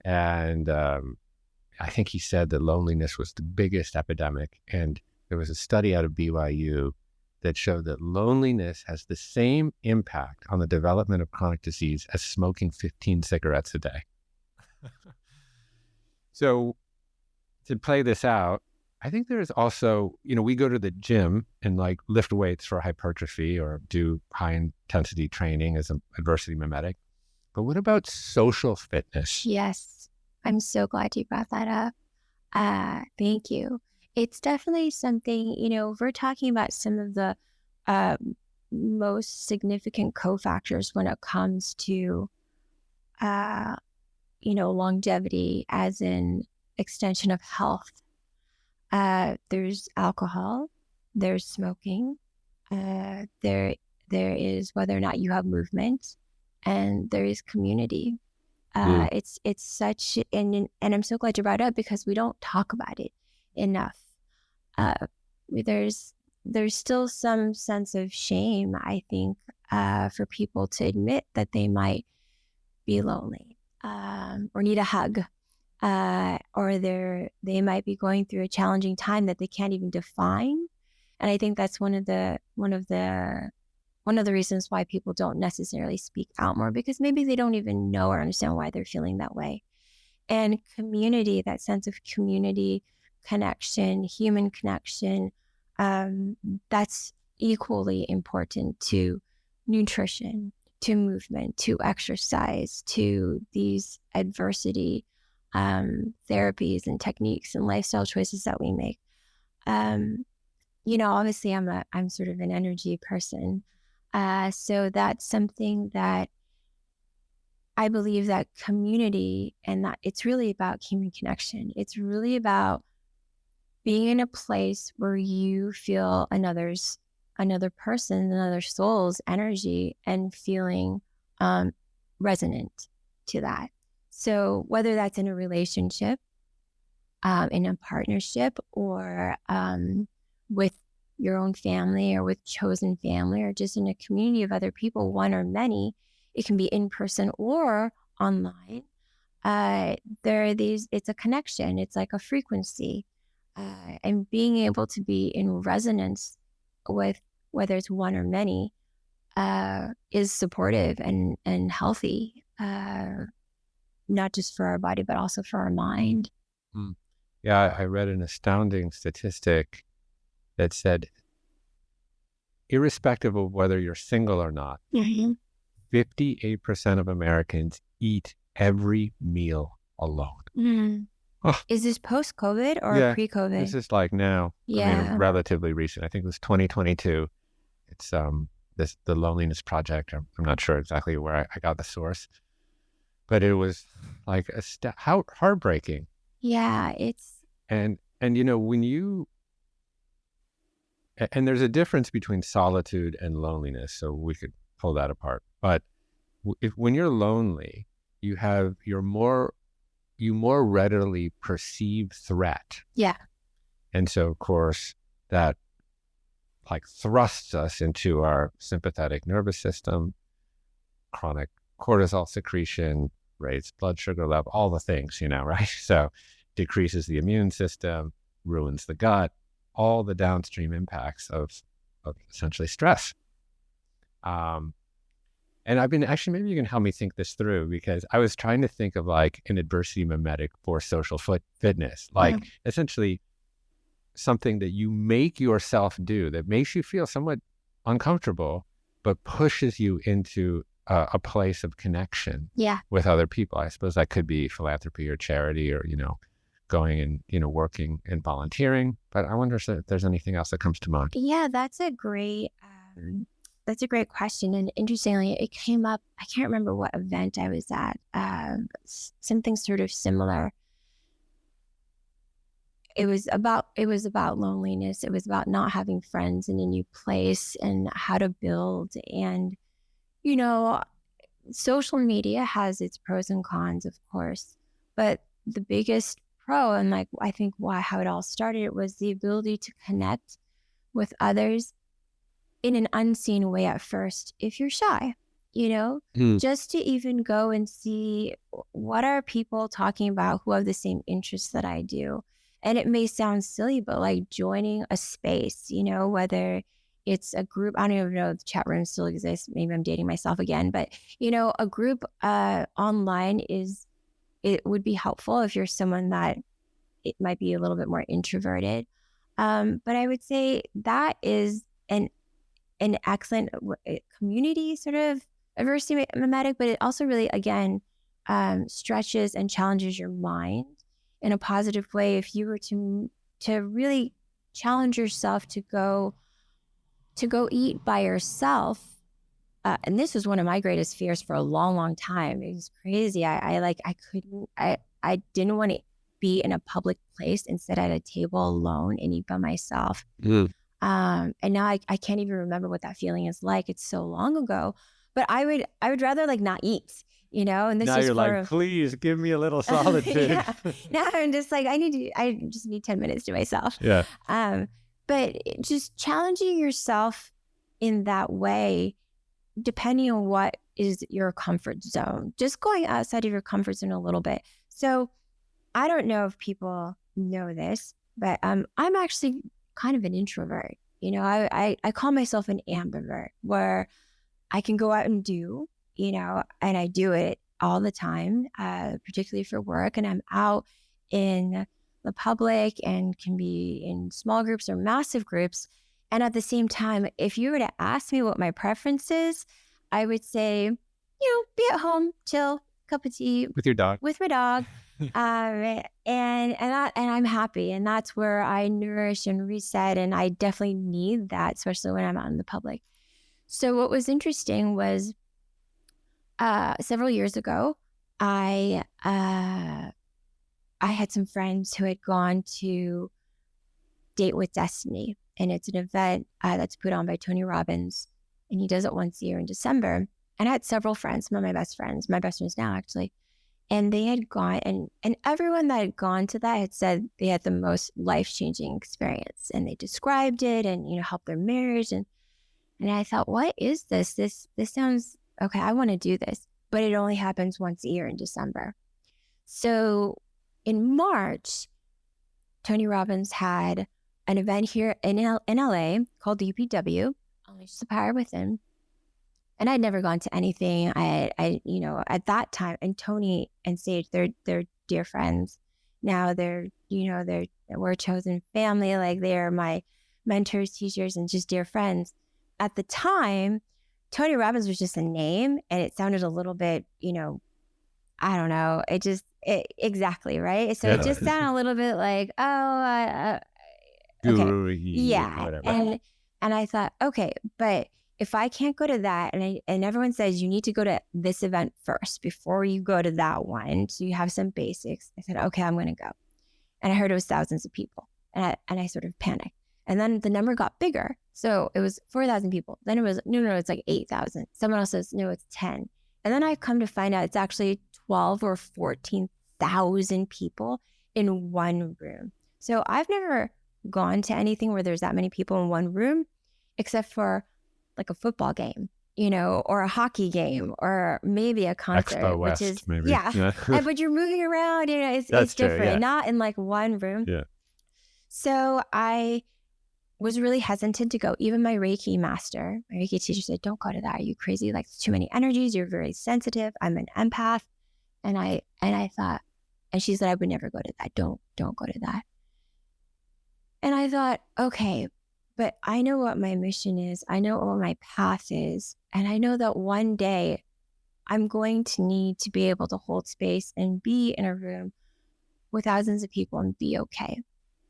And I think he said that loneliness was the biggest epidemic. And there was a study out of BYU that showed that loneliness has the same impact on the development of chronic disease as smoking 15 cigarettes a day. So to play this out, I think there is also, we go to the gym and like lift weights for hypertrophy or do high intensity training as an adversity mimetic. But what about social fitness? Yes. I'm so glad you brought that up. Thank you. It's definitely something, if we're talking about some of the most significant cofactors when it comes to, longevity as an extension of health. There's alcohol, there's smoking, there is whether or not you have movement, and there is community. It's such, and I'm so glad you brought it up because we don't talk about it enough. There's still some sense of shame, I think, for people to admit that they might be lonely, or need a hug, or they might be going through a challenging time that they can't even define. And I think that's one of the reasons why people don't necessarily speak out more, because maybe they don't even know or understand why they're feeling that way. And community, that sense of community, connection, human connection, that's equally important to nutrition, to movement, to exercise, to these adversity therapies and techniques and lifestyle choices that we make. Obviously I'm sort of an energy person. So that's something that I believe that community, and that it's really about human connection. It's really about being in a place where you feel another person, another soul's energy, and feeling resonant to that. So whether that's in a relationship, in a partnership, or with your own family or with chosen family, or just in a community of other people, one or many, it can be in person or online. It's a connection. It's like a frequency. And being able to be in resonance with whether it's one or many is supportive and healthy, not just for our body, but also for our mind. Yeah, I read an astounding statistic that said, irrespective of whether you're single or not, 58% of Americans eat every meal alone. Is this post-COVID or pre-COVID? This is like now. Yeah. I mean, relatively recent. I think it was 2022. It's the Loneliness Project. I'm not sure exactly where I got the source, but it was like how heartbreaking. Yeah, it's. And when you, and there's a difference between solitude and loneliness, so we could pull that apart. But when you're lonely, you more readily perceive threat. Yeah. And so, of course, that like thrusts us into our sympathetic nervous system, chronic cortisol secretion, raise blood sugar level, all the things, right? So decreases the immune system, ruins the gut, all the downstream impacts of essentially stress. And I've been actually, maybe you can help me think this through, because I was trying to think of like an adversity mimetic for social fitness, like essentially something that you make yourself do that makes you feel somewhat uncomfortable, but pushes you into a place of connection with other people. I suppose that could be philanthropy or charity or, going and, working and volunteering. But I wonder if there's anything else that comes to mind. Yeah, that's a great question. And interestingly, it came up, I can't remember what event I was at, something sort of similar. It was about loneliness. It was about not having friends in a new place and how to build. And, social media has its pros and cons, of course, but the biggest pro, and like, I think how it all started, was the ability to connect with others in an unseen way at first, if you're shy, just to even go and see what are people talking about who have the same interests that I do. And it may sound silly, but like joining a space, whether it's a group, I don't even know if the chat room still exists. Maybe I'm dating myself again, but a group online it would be helpful if you're someone that it might be a little bit more introverted. But I would say that is an excellent community sort of adversity mimetic, but it also really, again, stretches and challenges your mind in a positive way. If you were to really challenge yourself to go eat by yourself, and this was one of my greatest fears for a long, long time. It was crazy. I didn't want to be in a public place and sit at a table alone and eat by myself. And now I can't even remember what that feeling is like. It's so long ago, but I would rather like not eat, and this now is you're like, please give me a little solitude. Now I'm just like, I just need 10 minutes to myself. Yeah. But just challenging yourself in that way, depending on what is your comfort zone, just going outside of your comfort zone a little bit. So I don't know if people know this, but I'm actually kind of an introvert. I call myself an ambivert, where I can go out and do, and I do it all the time, particularly for work. And I'm out in the public and can be in small groups or massive groups. And at the same time, if you were to ask me what my preference is, I would say, be at home, chill, cup of tea with your dog, with my dog. And I'm happy, and that's where I nourish and reset, and I definitely need that, especially when I'm out in the public. So what was interesting was several years ago, I had some friends who had gone to Date with Destiny, and it's an event that's put on by Tony Robbins, and he does it once a year in December. And I had several friends, some of my best friends now actually. And they had gone, and everyone that had gone to that had said they had the most life-changing experience. And they described it and, helped their marriage. And I thought, what is this? This sounds, okay, I want to do this. But it only happens once a year in December. So in March, Tony Robbins had an event here in LA called the UPW, Unleash the Power Within. And I'd never gone to anything. I at that time, and Tony and Sage, they're dear friends. Now we're a chosen family. Like, they're my mentors, teachers, and just dear friends. At the time, Tony Robbins was just a name, and it sounded a little bit, I don't know. Exactly, right? So It just sounded a little bit like, okay. Yeah. Whatever. And I thought, okay, but if I can't go to that, and everyone says you need to go to this event first before you go to that one, so you have some basics. I said, okay, I'm going to go. And I heard it was thousands of people, and I sort of panicked. And then the number got bigger, so it was 4,000 people. Then it was no, it's like 8,000. Someone else says no, it's 10. And then I come to find out it's actually 12 or 14,000 people in one room. So I've never gone to anything where there's that many people in one room, except for like a football game. or a hockey game, or maybe a concert, Expo which West, is, maybe. yeah. But you're moving around, it's That's true, different, yeah. not in like one room. Yeah. So I was really hesitant to go. Even my Reiki master, my Reiki teacher said, don't go to that. Are you crazy? Like, too many energies. You're very sensitive. I'm an empath. And I thought, and she said, I would never go to that. Don't go to that. And I thought, okay, but I know what my mission is. I know what my path is. And I know that one day I'm going to need to be able to hold space and be in a room with thousands of people and be okay.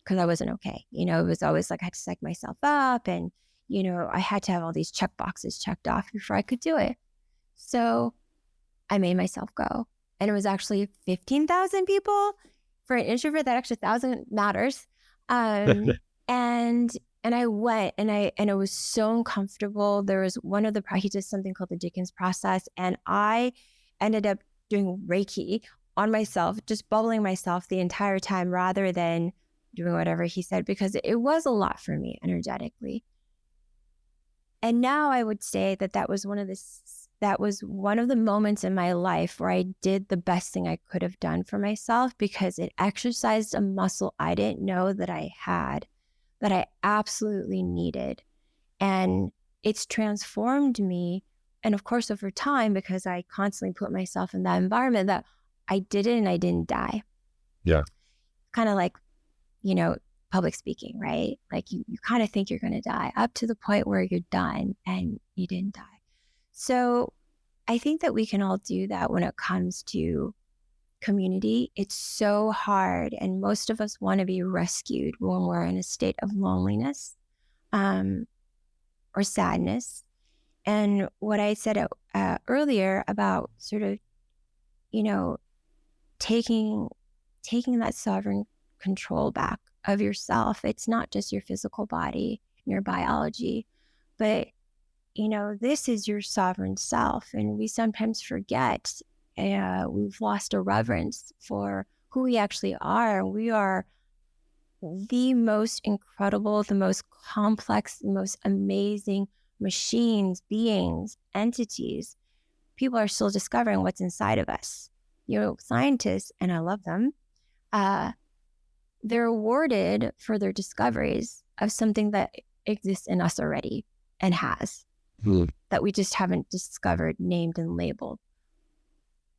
Because I wasn't okay. It was always like I had to psych myself up, and, I had to have all these check boxes checked off before I could do it. So I made myself go. And it was actually 15,000 people. For an introvert, that extra 1,000 matters. And I went, and it was so uncomfortable. There was one of he does something called the Dickens process. And I ended up doing Reiki on myself, just bubbling myself the entire time rather than doing whatever he said, because it was a lot for me energetically. And now I would say that was one of the moments in my life where I did the best thing I could have done for myself, because it exercised a muscle I didn't know that I had, that I absolutely needed. And it's transformed me. And of course, over time, because I constantly put myself in that environment, that I did it and I didn't die. Yeah. Kind of like, public speaking, right? Like you kind of think you're going to die up to the point where you're done and you didn't die. So I think that we can all do that when it comes to community. It's so hard. And most of us want to be rescued when we're in a state of loneliness or sadness. And what I said earlier about sort of, taking that sovereign control back of yourself. It's not just your physical body, your biology, but this is your sovereign self. And we sometimes forget, we've lost a reverence for who we actually are. We are the most incredible, the most complex, the most amazing machines, beings, entities. People are still discovering what's inside of us. Scientists, and I love them, they're awarded for their discoveries of something that exists in us already and has, that we just haven't discovered, named, and labeled.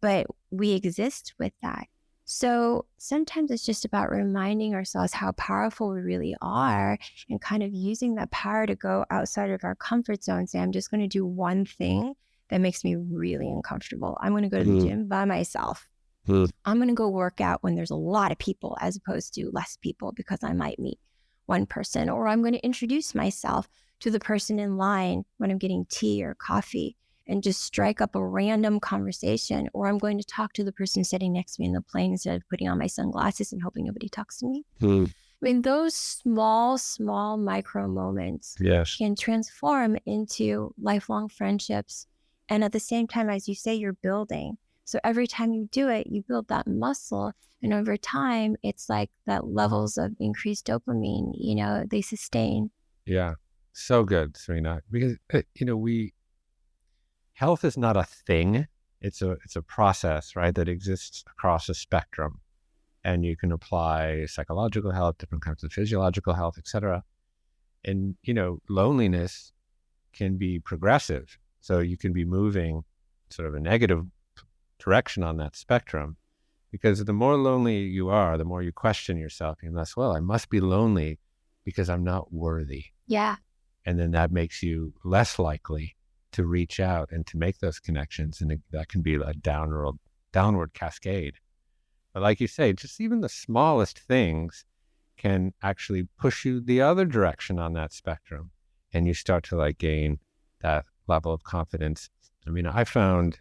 But we exist with that. So sometimes it's just about reminding ourselves how powerful we really are, and kind of using that power to go outside of our comfort zone and say, I'm just going to do one thing that makes me really uncomfortable. I'm going to go to the gym by myself. I'm going to go work out when there's a lot of people as opposed to less people, because I might meet one person. Or I'm going to introduce myself to the person in line when I'm getting tea or coffee and just strike up a random conversation. Or I'm going to talk to the person sitting next to me in the plane instead of putting on my sunglasses and hoping nobody talks to me. I mean, those small micro moments can transform into lifelong friendships. And at the same time, as you say, you're building. So every time you do it, you build that muscle. And over time, it's like that levels of increased dopamine, they sustain. Yeah. So good, Serena. Because, health is not a thing. It's a process, right? That exists across a spectrum. And you can apply psychological health, different kinds of physiological health, etc. And, loneliness can be progressive. So you can be moving sort of a negative direction on that spectrum, because the more lonely you are, the more you question yourself. And that's, I must be lonely because I'm not worthy. Yeah. And then that makes you less likely to reach out and to make those connections. And that can be a downward cascade. But like you say, just even the smallest things can actually push you the other direction on that spectrum. And you start to gain that level of confidence. I mean, I found,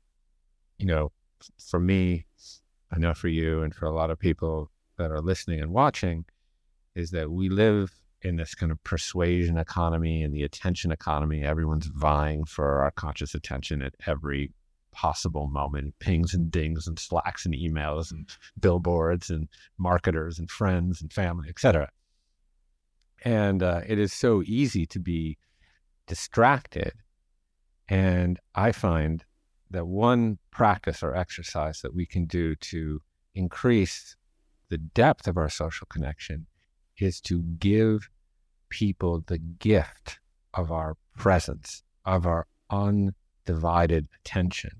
for me, I know for you and for a lot of people that are listening and watching, is that we live in this kind of persuasion economy and the attention economy. Everyone's vying for our conscious attention at every possible moment. Pings and dings and Slacks and emails and billboards and marketers and friends and family, etc. And it is so easy to be distracted And I find that one practice or exercise that we can do to increase the depth of our social connection is to give people the gift of our presence, of our undivided attention,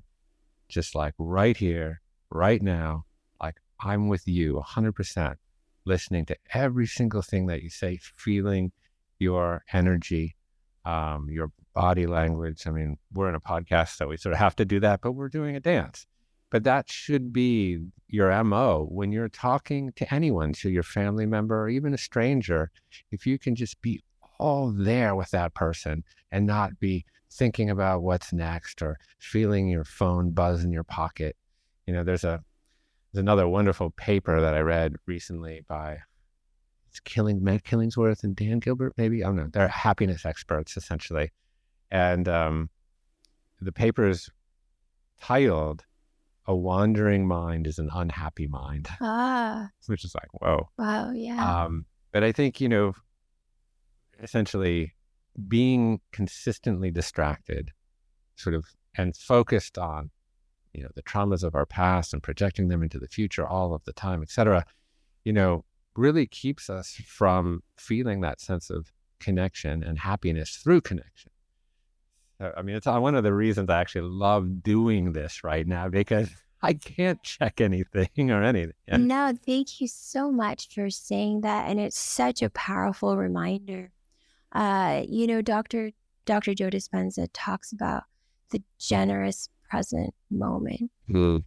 just like right here, right now, like I'm with you 100%, listening to every single thing that you say, feeling your energy, your body language. I mean, we're in a podcast, so we sort of have to do that, but we're doing a dance. But that should be your MO when you're talking to anyone, to your family member or even a stranger. If you can just be all there with that person and not be thinking about what's next or feeling your phone buzz in your pocket. You know, there's another wonderful paper that I read recently by Matt Killingsworth and Dan Gilbert, maybe. I don't know. They're happiness experts, essentially. And the paper is titled, "A Wandering Mind is an Unhappy Mind." Which is like, whoa. Wow, yeah. But I think, you know, essentially being consistently distracted sort of and focused on, you know, the traumas of our past and projecting them into the future all of the time, et cetera, you know, really keeps us from feeling that sense of connection and happiness through connection. I mean, it's one of the reasons I actually love doing this right now, because I can't check anything or anything. No, thank you so much for saying that. And it's such a powerful reminder. You know, Dr. Joe Dispenza talks about the generous present moment, you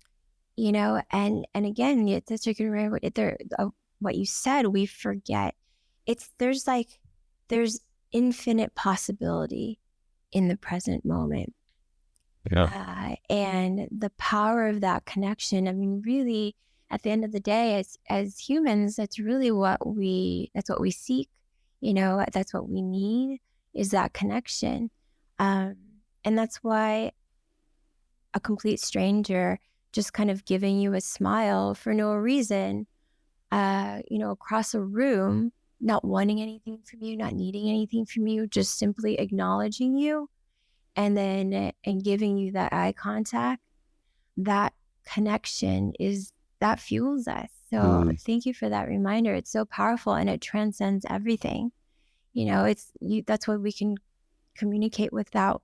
know, and again, it's such a good reminder. What you said, we forget. There's infinite possibility in the present moment. Yeah. And the power of that connection, I mean, really, at the end of the day, as humans, that's really what we seek, you know, that's what we need, is that connection. And that's why a complete stranger just kind of giving you a smile for no reason, you know, across a room, not wanting anything from you, not needing anything from you, just simply acknowledging you and giving you that eye contact, that connection that fuels us. So thank you for that reminder. It's so powerful and it transcends everything. You know, that's why we can communicate without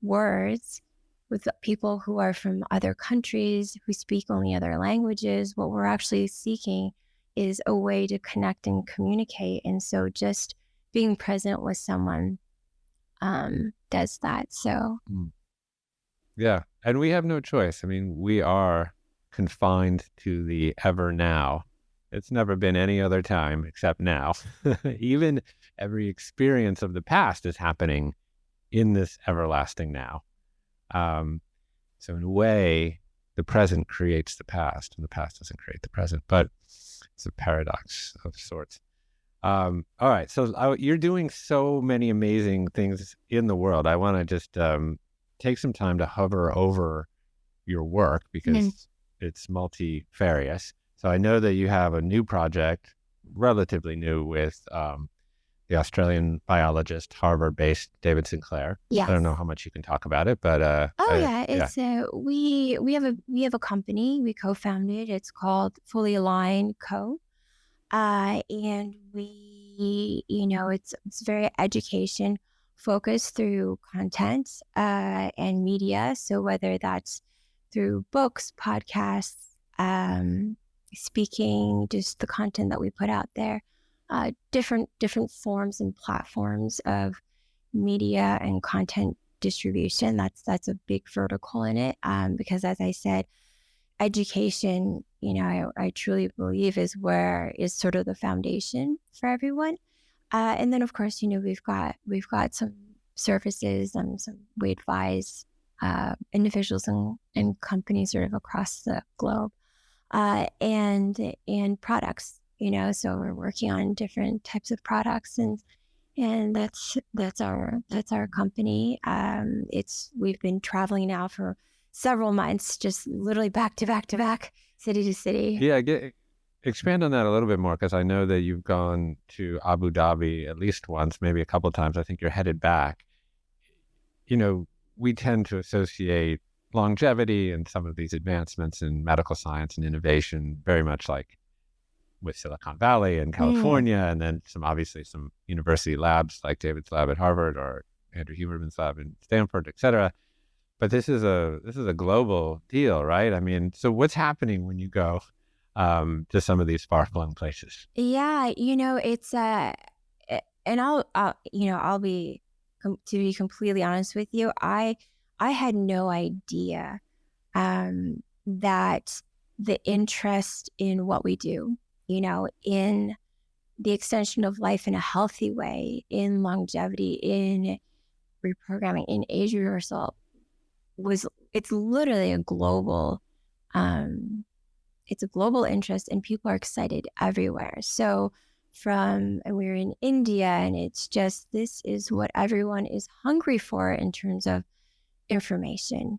words with people who are from other countries, who speak only other languages. What we're actually seeking is a way to connect and communicate. And so just being present with someone does that. So yeah, and we have no choice. I mean, we are confined to the ever now. It's never been any other time except now. Even every experience of the past is happening in this everlasting now. So in a way, the present creates the past and the past doesn't create the present, but it's a paradox of sorts. All right. So you're doing so many amazing things in the world. I want to just take some time to hover over your work because it's multifarious. So I know that you have a new project, relatively new, with the Australian biologist, Harvard-based David Sinclair. Yes. I don't know how much you can talk about it, but we have a company we co-founded. It's called Fully Aligned Co. And we, you know, it's very education focused through content and media. So whether that's through books, podcasts, speaking, just the content that we put out there, different forms and platforms of media and content distribution. That's a big vertical in it, because as I said, education, you know, I truly believe is sort of the foundation for everyone. And then of course, you know, we've got some services and we advise individuals and companies sort of across the globe, and products, you know, so we're working on different types of products and that's our company. We've been traveling now for several months, just literally back to back to back, city to city. Yeah, expand on that a little bit more, because I know that you've gone to Abu Dhabi at least once, maybe a couple of times. I think you're headed back. You know, we tend to associate longevity and some of these advancements in medical science and innovation very much like with Silicon Valley and California, and then obviously some university labs like David's lab at Harvard or Andrew Huberman's lab in Stanford, et cetera. But this is a global deal, right? I mean, so what's happening when you go to some of these far-flung places? Yeah, it's and I'll be to be completely honest with you, I had no idea that the interest in what we do, in the extension of life in a healthy way, in longevity, in reprogramming, in age reversal, it's literally a global it's a global interest, and people are excited everywhere. So and we're in India, and it's just, this is what everyone is hungry for in terms of information.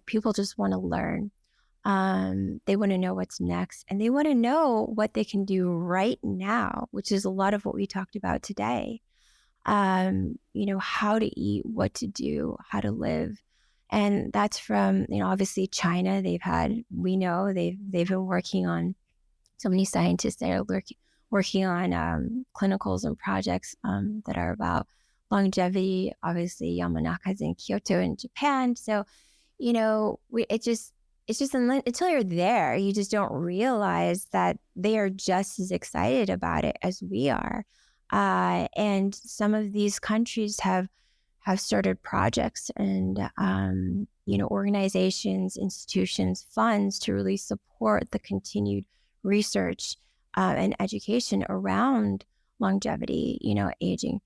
People just want to learn. They want to know what's next, and they want to know what they can do right now, which is a lot of what we talked about today. How to eat, what to do, how to live. And that's from, obviously China. They've been working on, so many scientists that are working on clinicals and projects that are about longevity. Obviously, Yamanaka's in Kyoto in Japan. So, it's just until you're there, you just don't realize that they are just as excited about it as we are. And some of these countries have started projects and, organizations, institutions, funds to really support the continued research and education around longevity, aging,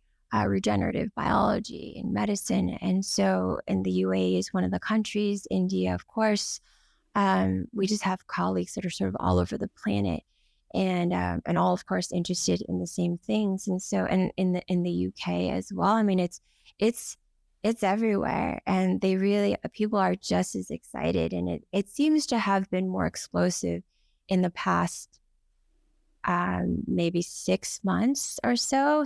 regenerative biology and medicine. And so, in the UAE is one of the countries, India, of course, we just have colleagues that are sort of all over the planet, and all, of course, interested in the same things. And so, and in the UK as well. I mean, it's everywhere, and people are just as excited, and it seems to have been more explosive in the past maybe 6 months or so,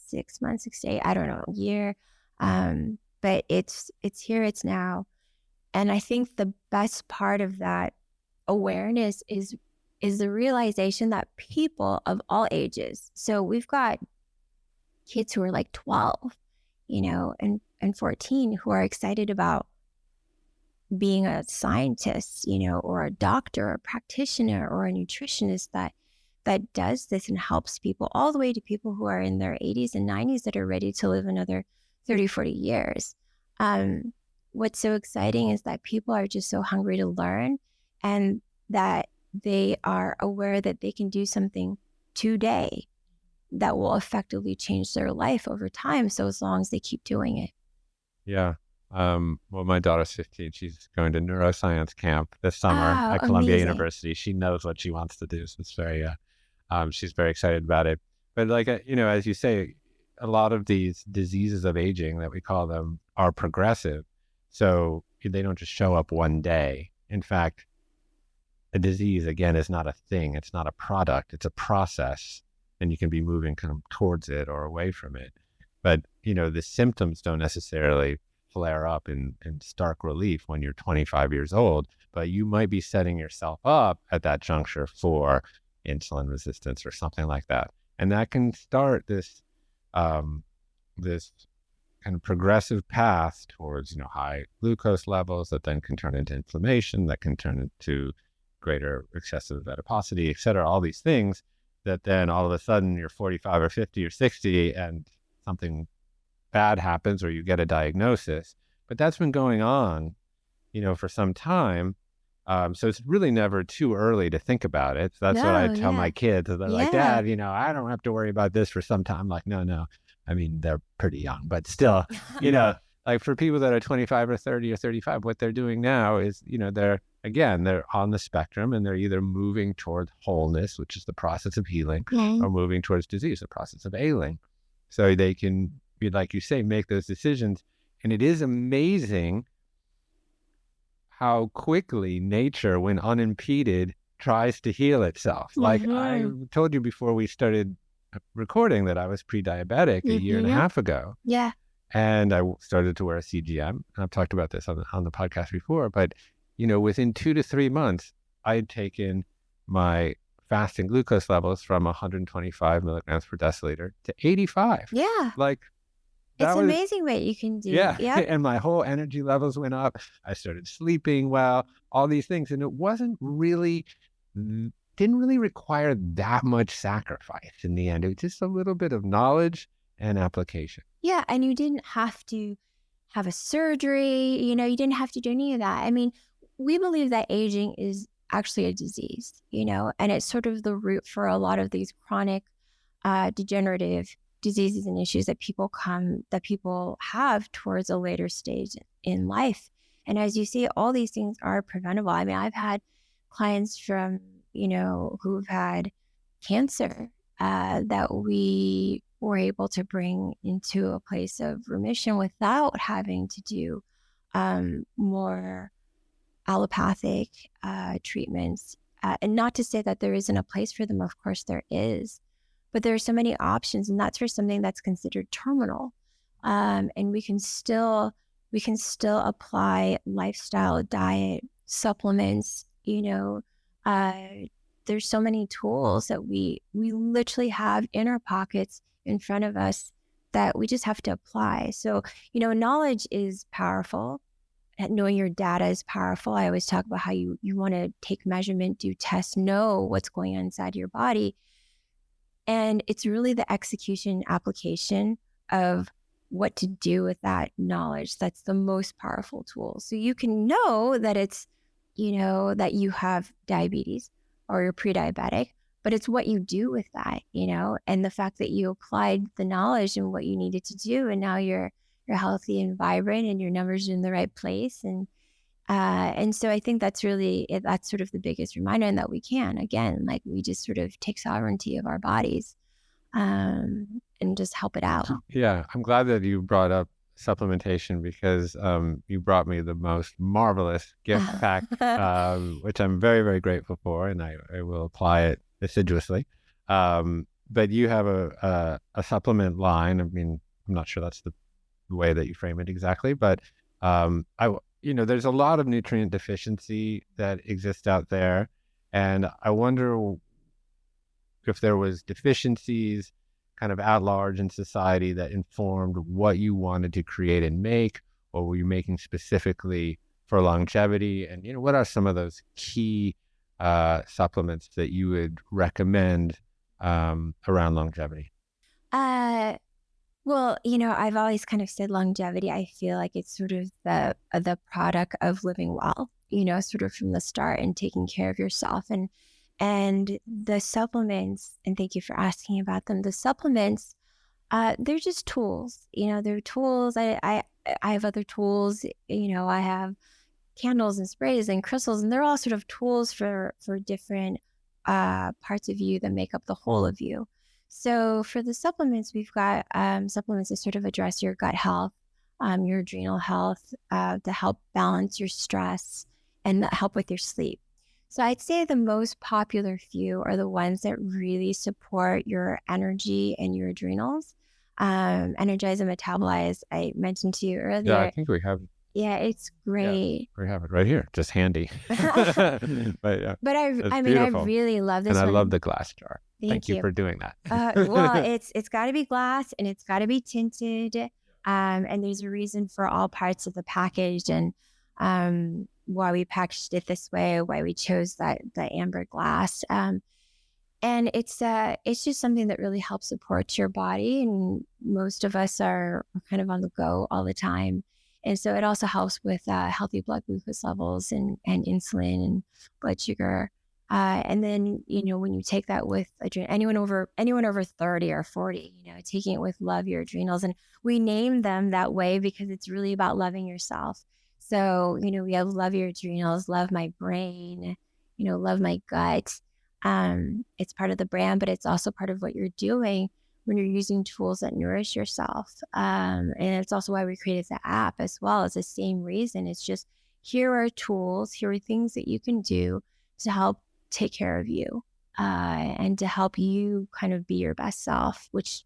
6 months, 6 to 8, I don't know, a year. But it's here, it's now. And I think the best part of that awareness is the realization that people of all ages, so we've got kids who are like 12, and 14, who are excited about being a scientist, or a doctor, or a practitioner, or a nutritionist that does this and helps people, all the way to people who are in their 80s and 90s that are ready to live another 30, 40 years. What's so exciting is that people are just so hungry to learn, and that they are aware that they can do something today that will effectively change their life over time. So as long as they keep doing it. Yeah. Well, my daughter's 15. She's going to neuroscience camp this summer at Columbia Amazing. University. She knows what she wants to do. So it's very, she's very excited about it. But like, as you say, a lot of these diseases of aging that we call them are progressive. So they don't just show up one day. In fact, a disease, again, is not a thing. It's not a product. It's a process, and you can be moving kind of towards it or away from it. But, the symptoms don't necessarily flare up in stark relief when you're 25 years old, but you might be setting yourself up at that juncture for insulin resistance or something like that. And that can start this this kind of progressive path towards, high glucose levels that then can turn into inflammation, that can turn into greater excessive adiposity, et cetera, all these things that then all of a sudden you're 45 or 50 or 60 and something bad happens, or you get a diagnosis. But that's been going on, for some time. So it's really never too early to think about it. So that's what I tell my kids. They're like, Dad, I don't have to worry about this for some time. I'm like, no. I mean, they're pretty young, but still, like for people that are 25 or 30 or 35, what they're doing now is, they're on the spectrum, and they're either moving towards wholeness, which is the process of healing, or moving towards disease, the process of ailing. So they can, like you say, make those decisions. And it is amazing how quickly nature, when unimpeded, tries to heal itself. Like I told you before we started recording that I was pre-diabetic a year and a half ago. Yeah. And I started to wear a CGM. And I've talked about this on the podcast before, but within 2 to 3 months, I had taken my fasting glucose levels from 125 milligrams per deciliter to 85. Yeah. Like, it's amazing what you can do. Yeah. Yep. And my whole energy levels went up. I started sleeping well, all these things. And it didn't really require that much sacrifice in the end. It was just a little bit of knowledge and application. Yeah. And you didn't have to have a surgery, you didn't have to do any of that. I mean, we believe that aging is actually a disease, and it's sort of the root for a lot of these chronic degenerative diseases and issues that people have towards a later stage in life. And as you see, all these things are preventable. I mean, I've had clients from, who've had cancer that we were able to bring into a place of remission without having to do more allopathic treatments. And not to say that there isn't a place for them. Of course there is. But there are so many options, and that's for something that's considered terminal. And we can still apply lifestyle, diet, supplements. There's so many tools that we literally have in our pockets in front of us that we just have to apply. So, knowledge is powerful. Knowing your data is powerful. I always talk about how you want to take measurement, do tests, know what's going on inside your body. And it's really the execution application of what to do with that knowledge that's the most powerful tool. So you can know that it's, that you have diabetes or you're pre-diabetic, but it's what you do with that, and the fact that you applied the knowledge and what you needed to do, and now you're healthy and vibrant and your numbers are in the right place. And so I think that's sort of the biggest reminder, and that we can, again, like we just sort of take sovereignty of our bodies and just help it out. Yeah. I'm glad that you brought up supplementation, because you brought me the most marvelous gift pack, which I'm very, very grateful for, and I will apply it assiduously. But you have a supplement line. I mean, I'm not sure that's the way that you frame it exactly, but there's a lot of nutrient deficiency that exists out there, and I wonder if there was deficiencies kind of at large in society that informed what you wanted to create and make, or were you making specifically for longevity? And what are some of those key supplements that you would recommend around longevity? Well, I've always kind of said longevity. I feel like it's sort of the product of living well, sort of from the start, and taking care of yourself. And the supplements, and thank you for asking about them. The supplements, they're just tools. They're tools. I have other tools. I have candles and sprays and crystals, and they're all sort of tools for different parts of you that make up the whole of you. So for the supplements, we've got supplements that sort of address your gut health, your adrenal health, to help balance your stress and help with your sleep. So I'd say the most popular few are the ones that really support your energy and your adrenals. Energize and metabolize, I mentioned to you earlier. Yeah, I think we have. Yeah, it's great. Yeah, we have it right here, just handy. But yeah, but I mean, I really love this and one. I love the glass jar. Thank you for doing that. Well, it's got to be glass, and it's got to be tinted. And there's a reason for all parts of the package, and why we packaged it this way, why we chose the amber glass. And it's just something that really helps support your body. And most of us are kind of on the go all the time. And so it also helps with healthy blood glucose levels and insulin and blood sugar. And then, when you take that with anyone over 30 or 40, taking it with love your adrenals. And we name them that way because it's really about loving yourself. So, we have love your adrenals, love my brain, love my gut. It's part of the brand, but it's also part of what you're doing when you're using tools that nourish yourself. And it's also why we created the app as well. It's the same reason. It's just, here are tools, here are things that you can do to help take care of you, and to help you kind of be your best self, which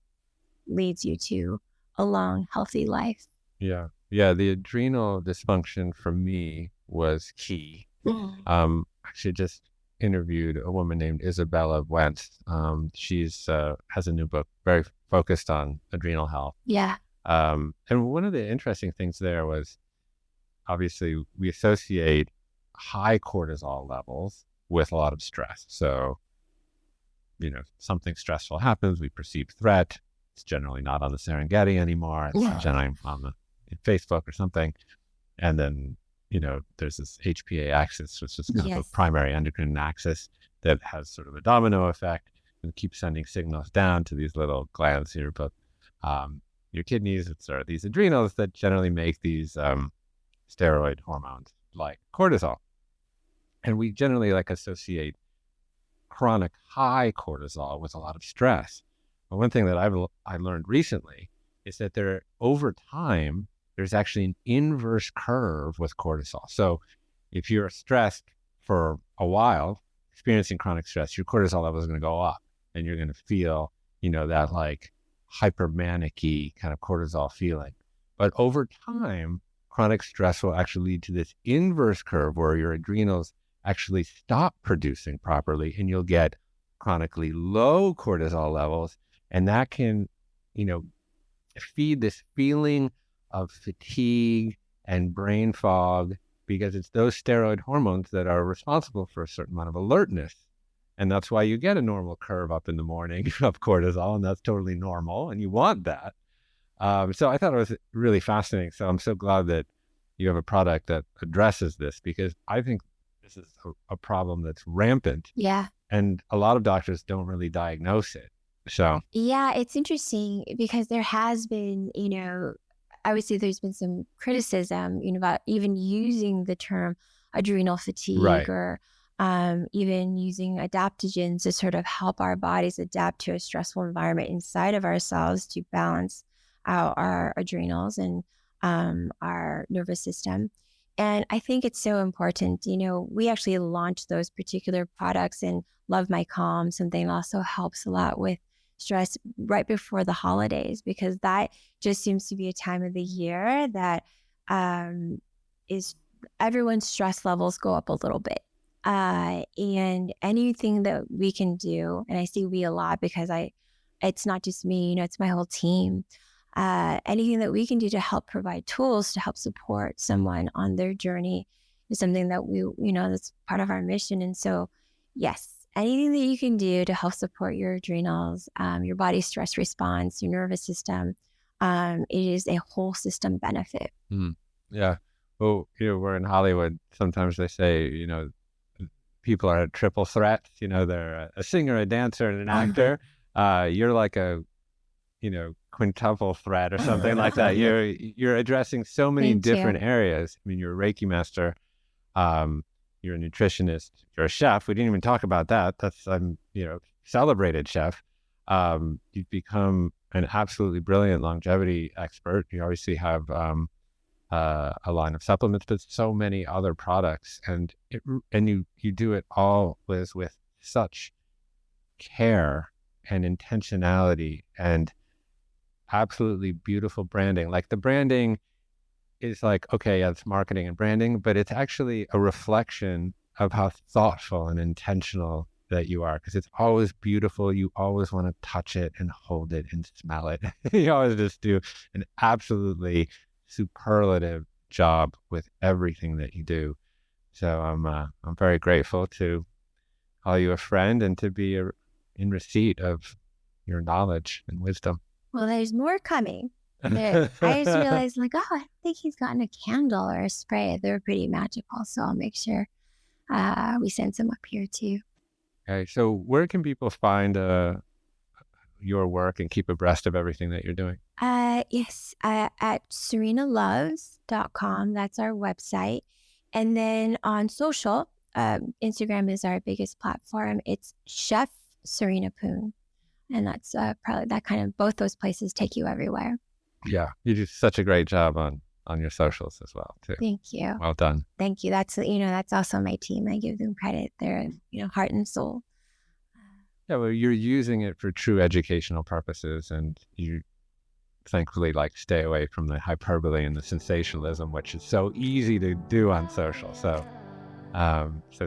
leads you to a long, healthy life. Yeah. Yeah. The adrenal dysfunction for me was key. Actually just interviewed a woman named Isabella Wentz. She's has a new book very focused on adrenal health. Yeah. And one of the interesting things there was, obviously, we associate high cortisol levels with a lot of stress. So, something stressful happens, we perceive threat. It's generally not on the Serengeti anymore. It's generally on the Facebook or something. And then, there's this HPA axis, which is kind of a primary endocrine axis that has sort of a domino effect and keeps sending signals down to these little glands here, but your kidneys, or these adrenals that generally make these steroid hormones like cortisol. And we generally associate chronic high cortisol with a lot of stress. But one thing that I learned recently is that over time, there's actually an inverse curve with cortisol. So if you're stressed for a while, experiencing chronic stress, your cortisol level is going to go up and you're going to feel, that hypermanic-y kind of cortisol feeling. But over time, chronic stress will actually lead to this inverse curve where your adrenals actually stop producing properly and you'll get chronically low cortisol levels. And that can, feed this feeling of fatigue and brain fog, because it's those steroid hormones that are responsible for a certain amount of alertness. And that's why you get a normal curve up in the morning of cortisol, and that's totally normal, and you want that. So I thought it was really fascinating. So I'm so glad that you have a product that addresses this, because I think this is a problem that's rampant. Yeah. And a lot of doctors don't really diagnose it. So yeah, it's interesting because there has been, I would say there's been some criticism, about even using the term adrenal fatigue, or even using adaptogens to sort of help our bodies adapt to a stressful environment inside of ourselves to balance out our adrenals and our nervous system. And I think it's so important. We actually launched those particular products in Love My Calm, something that also helps a lot with stress right before the holidays, because that just seems to be a time of the year that is everyone's stress levels go up a little bit. And anything that we can do, and I say we a lot because it's not just me, it's my whole team. Anything that we can do to help provide tools to help support someone on their journey is something that that's part of our mission. And so, yes, anything that you can do to help support your adrenals, your body's stress response, your nervous system, it is a whole system benefit. Yeah. Well, we're in Hollywood. Sometimes they say, people are triple threats. They're a singer, a dancer, and an actor. You're like a, quintuple threat or something like that. You're addressing so many different areas. I mean, you're a Reiki Master. You're a nutritionist. You're a chef. We didn't even talk about that. That's celebrated chef. You've become an absolutely brilliant longevity expert. You obviously have a line of supplements, but so many other products, and you do it all, Liz, with such care and intentionality and absolutely beautiful branding. Like the branding is okay, yeah, it's marketing and branding, but it's actually a reflection of how thoughtful and intentional that you are, because it's always beautiful. You always want to touch it and hold it and smell it. You always just do an absolutely superlative job with everything that you do. So I'm very grateful to call you a friend and to be in receipt of your knowledge and wisdom. Well, there's more coming. I just realized, I don't think he's gotten a candle or a spray. They're pretty magical, so I'll make sure we send some up here too. Okay, so where can people find your work and keep abreast of everything that you're doing? Yes, at serenaloves.com. That's our website. And then on social, Instagram is our biggest platform. It's Chef Serena Poon. And that's probably that kind of, both those places take you everywhere. Yeah, you do such a great job on your socials as well too. Thank you. Well done. Thank you. That's that's also my team. I give them credit. They're heart and soul. Yeah, well, you're using it for true educational purposes, and thankfully stay away from the hyperbole and the sensationalism, which is so easy to do on social. So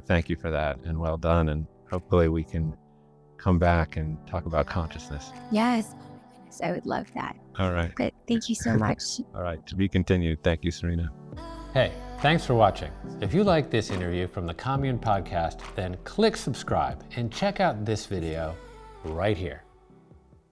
thank you for that, and well done. And hopefully we can come back and talk about consciousness. Yes. I would love that. All right. But thank you so much. All right. To be continued. Thank you, Serena. Hey, thanks for watching. If you like this interview from the Commune podcast, then click subscribe and check out this video right here.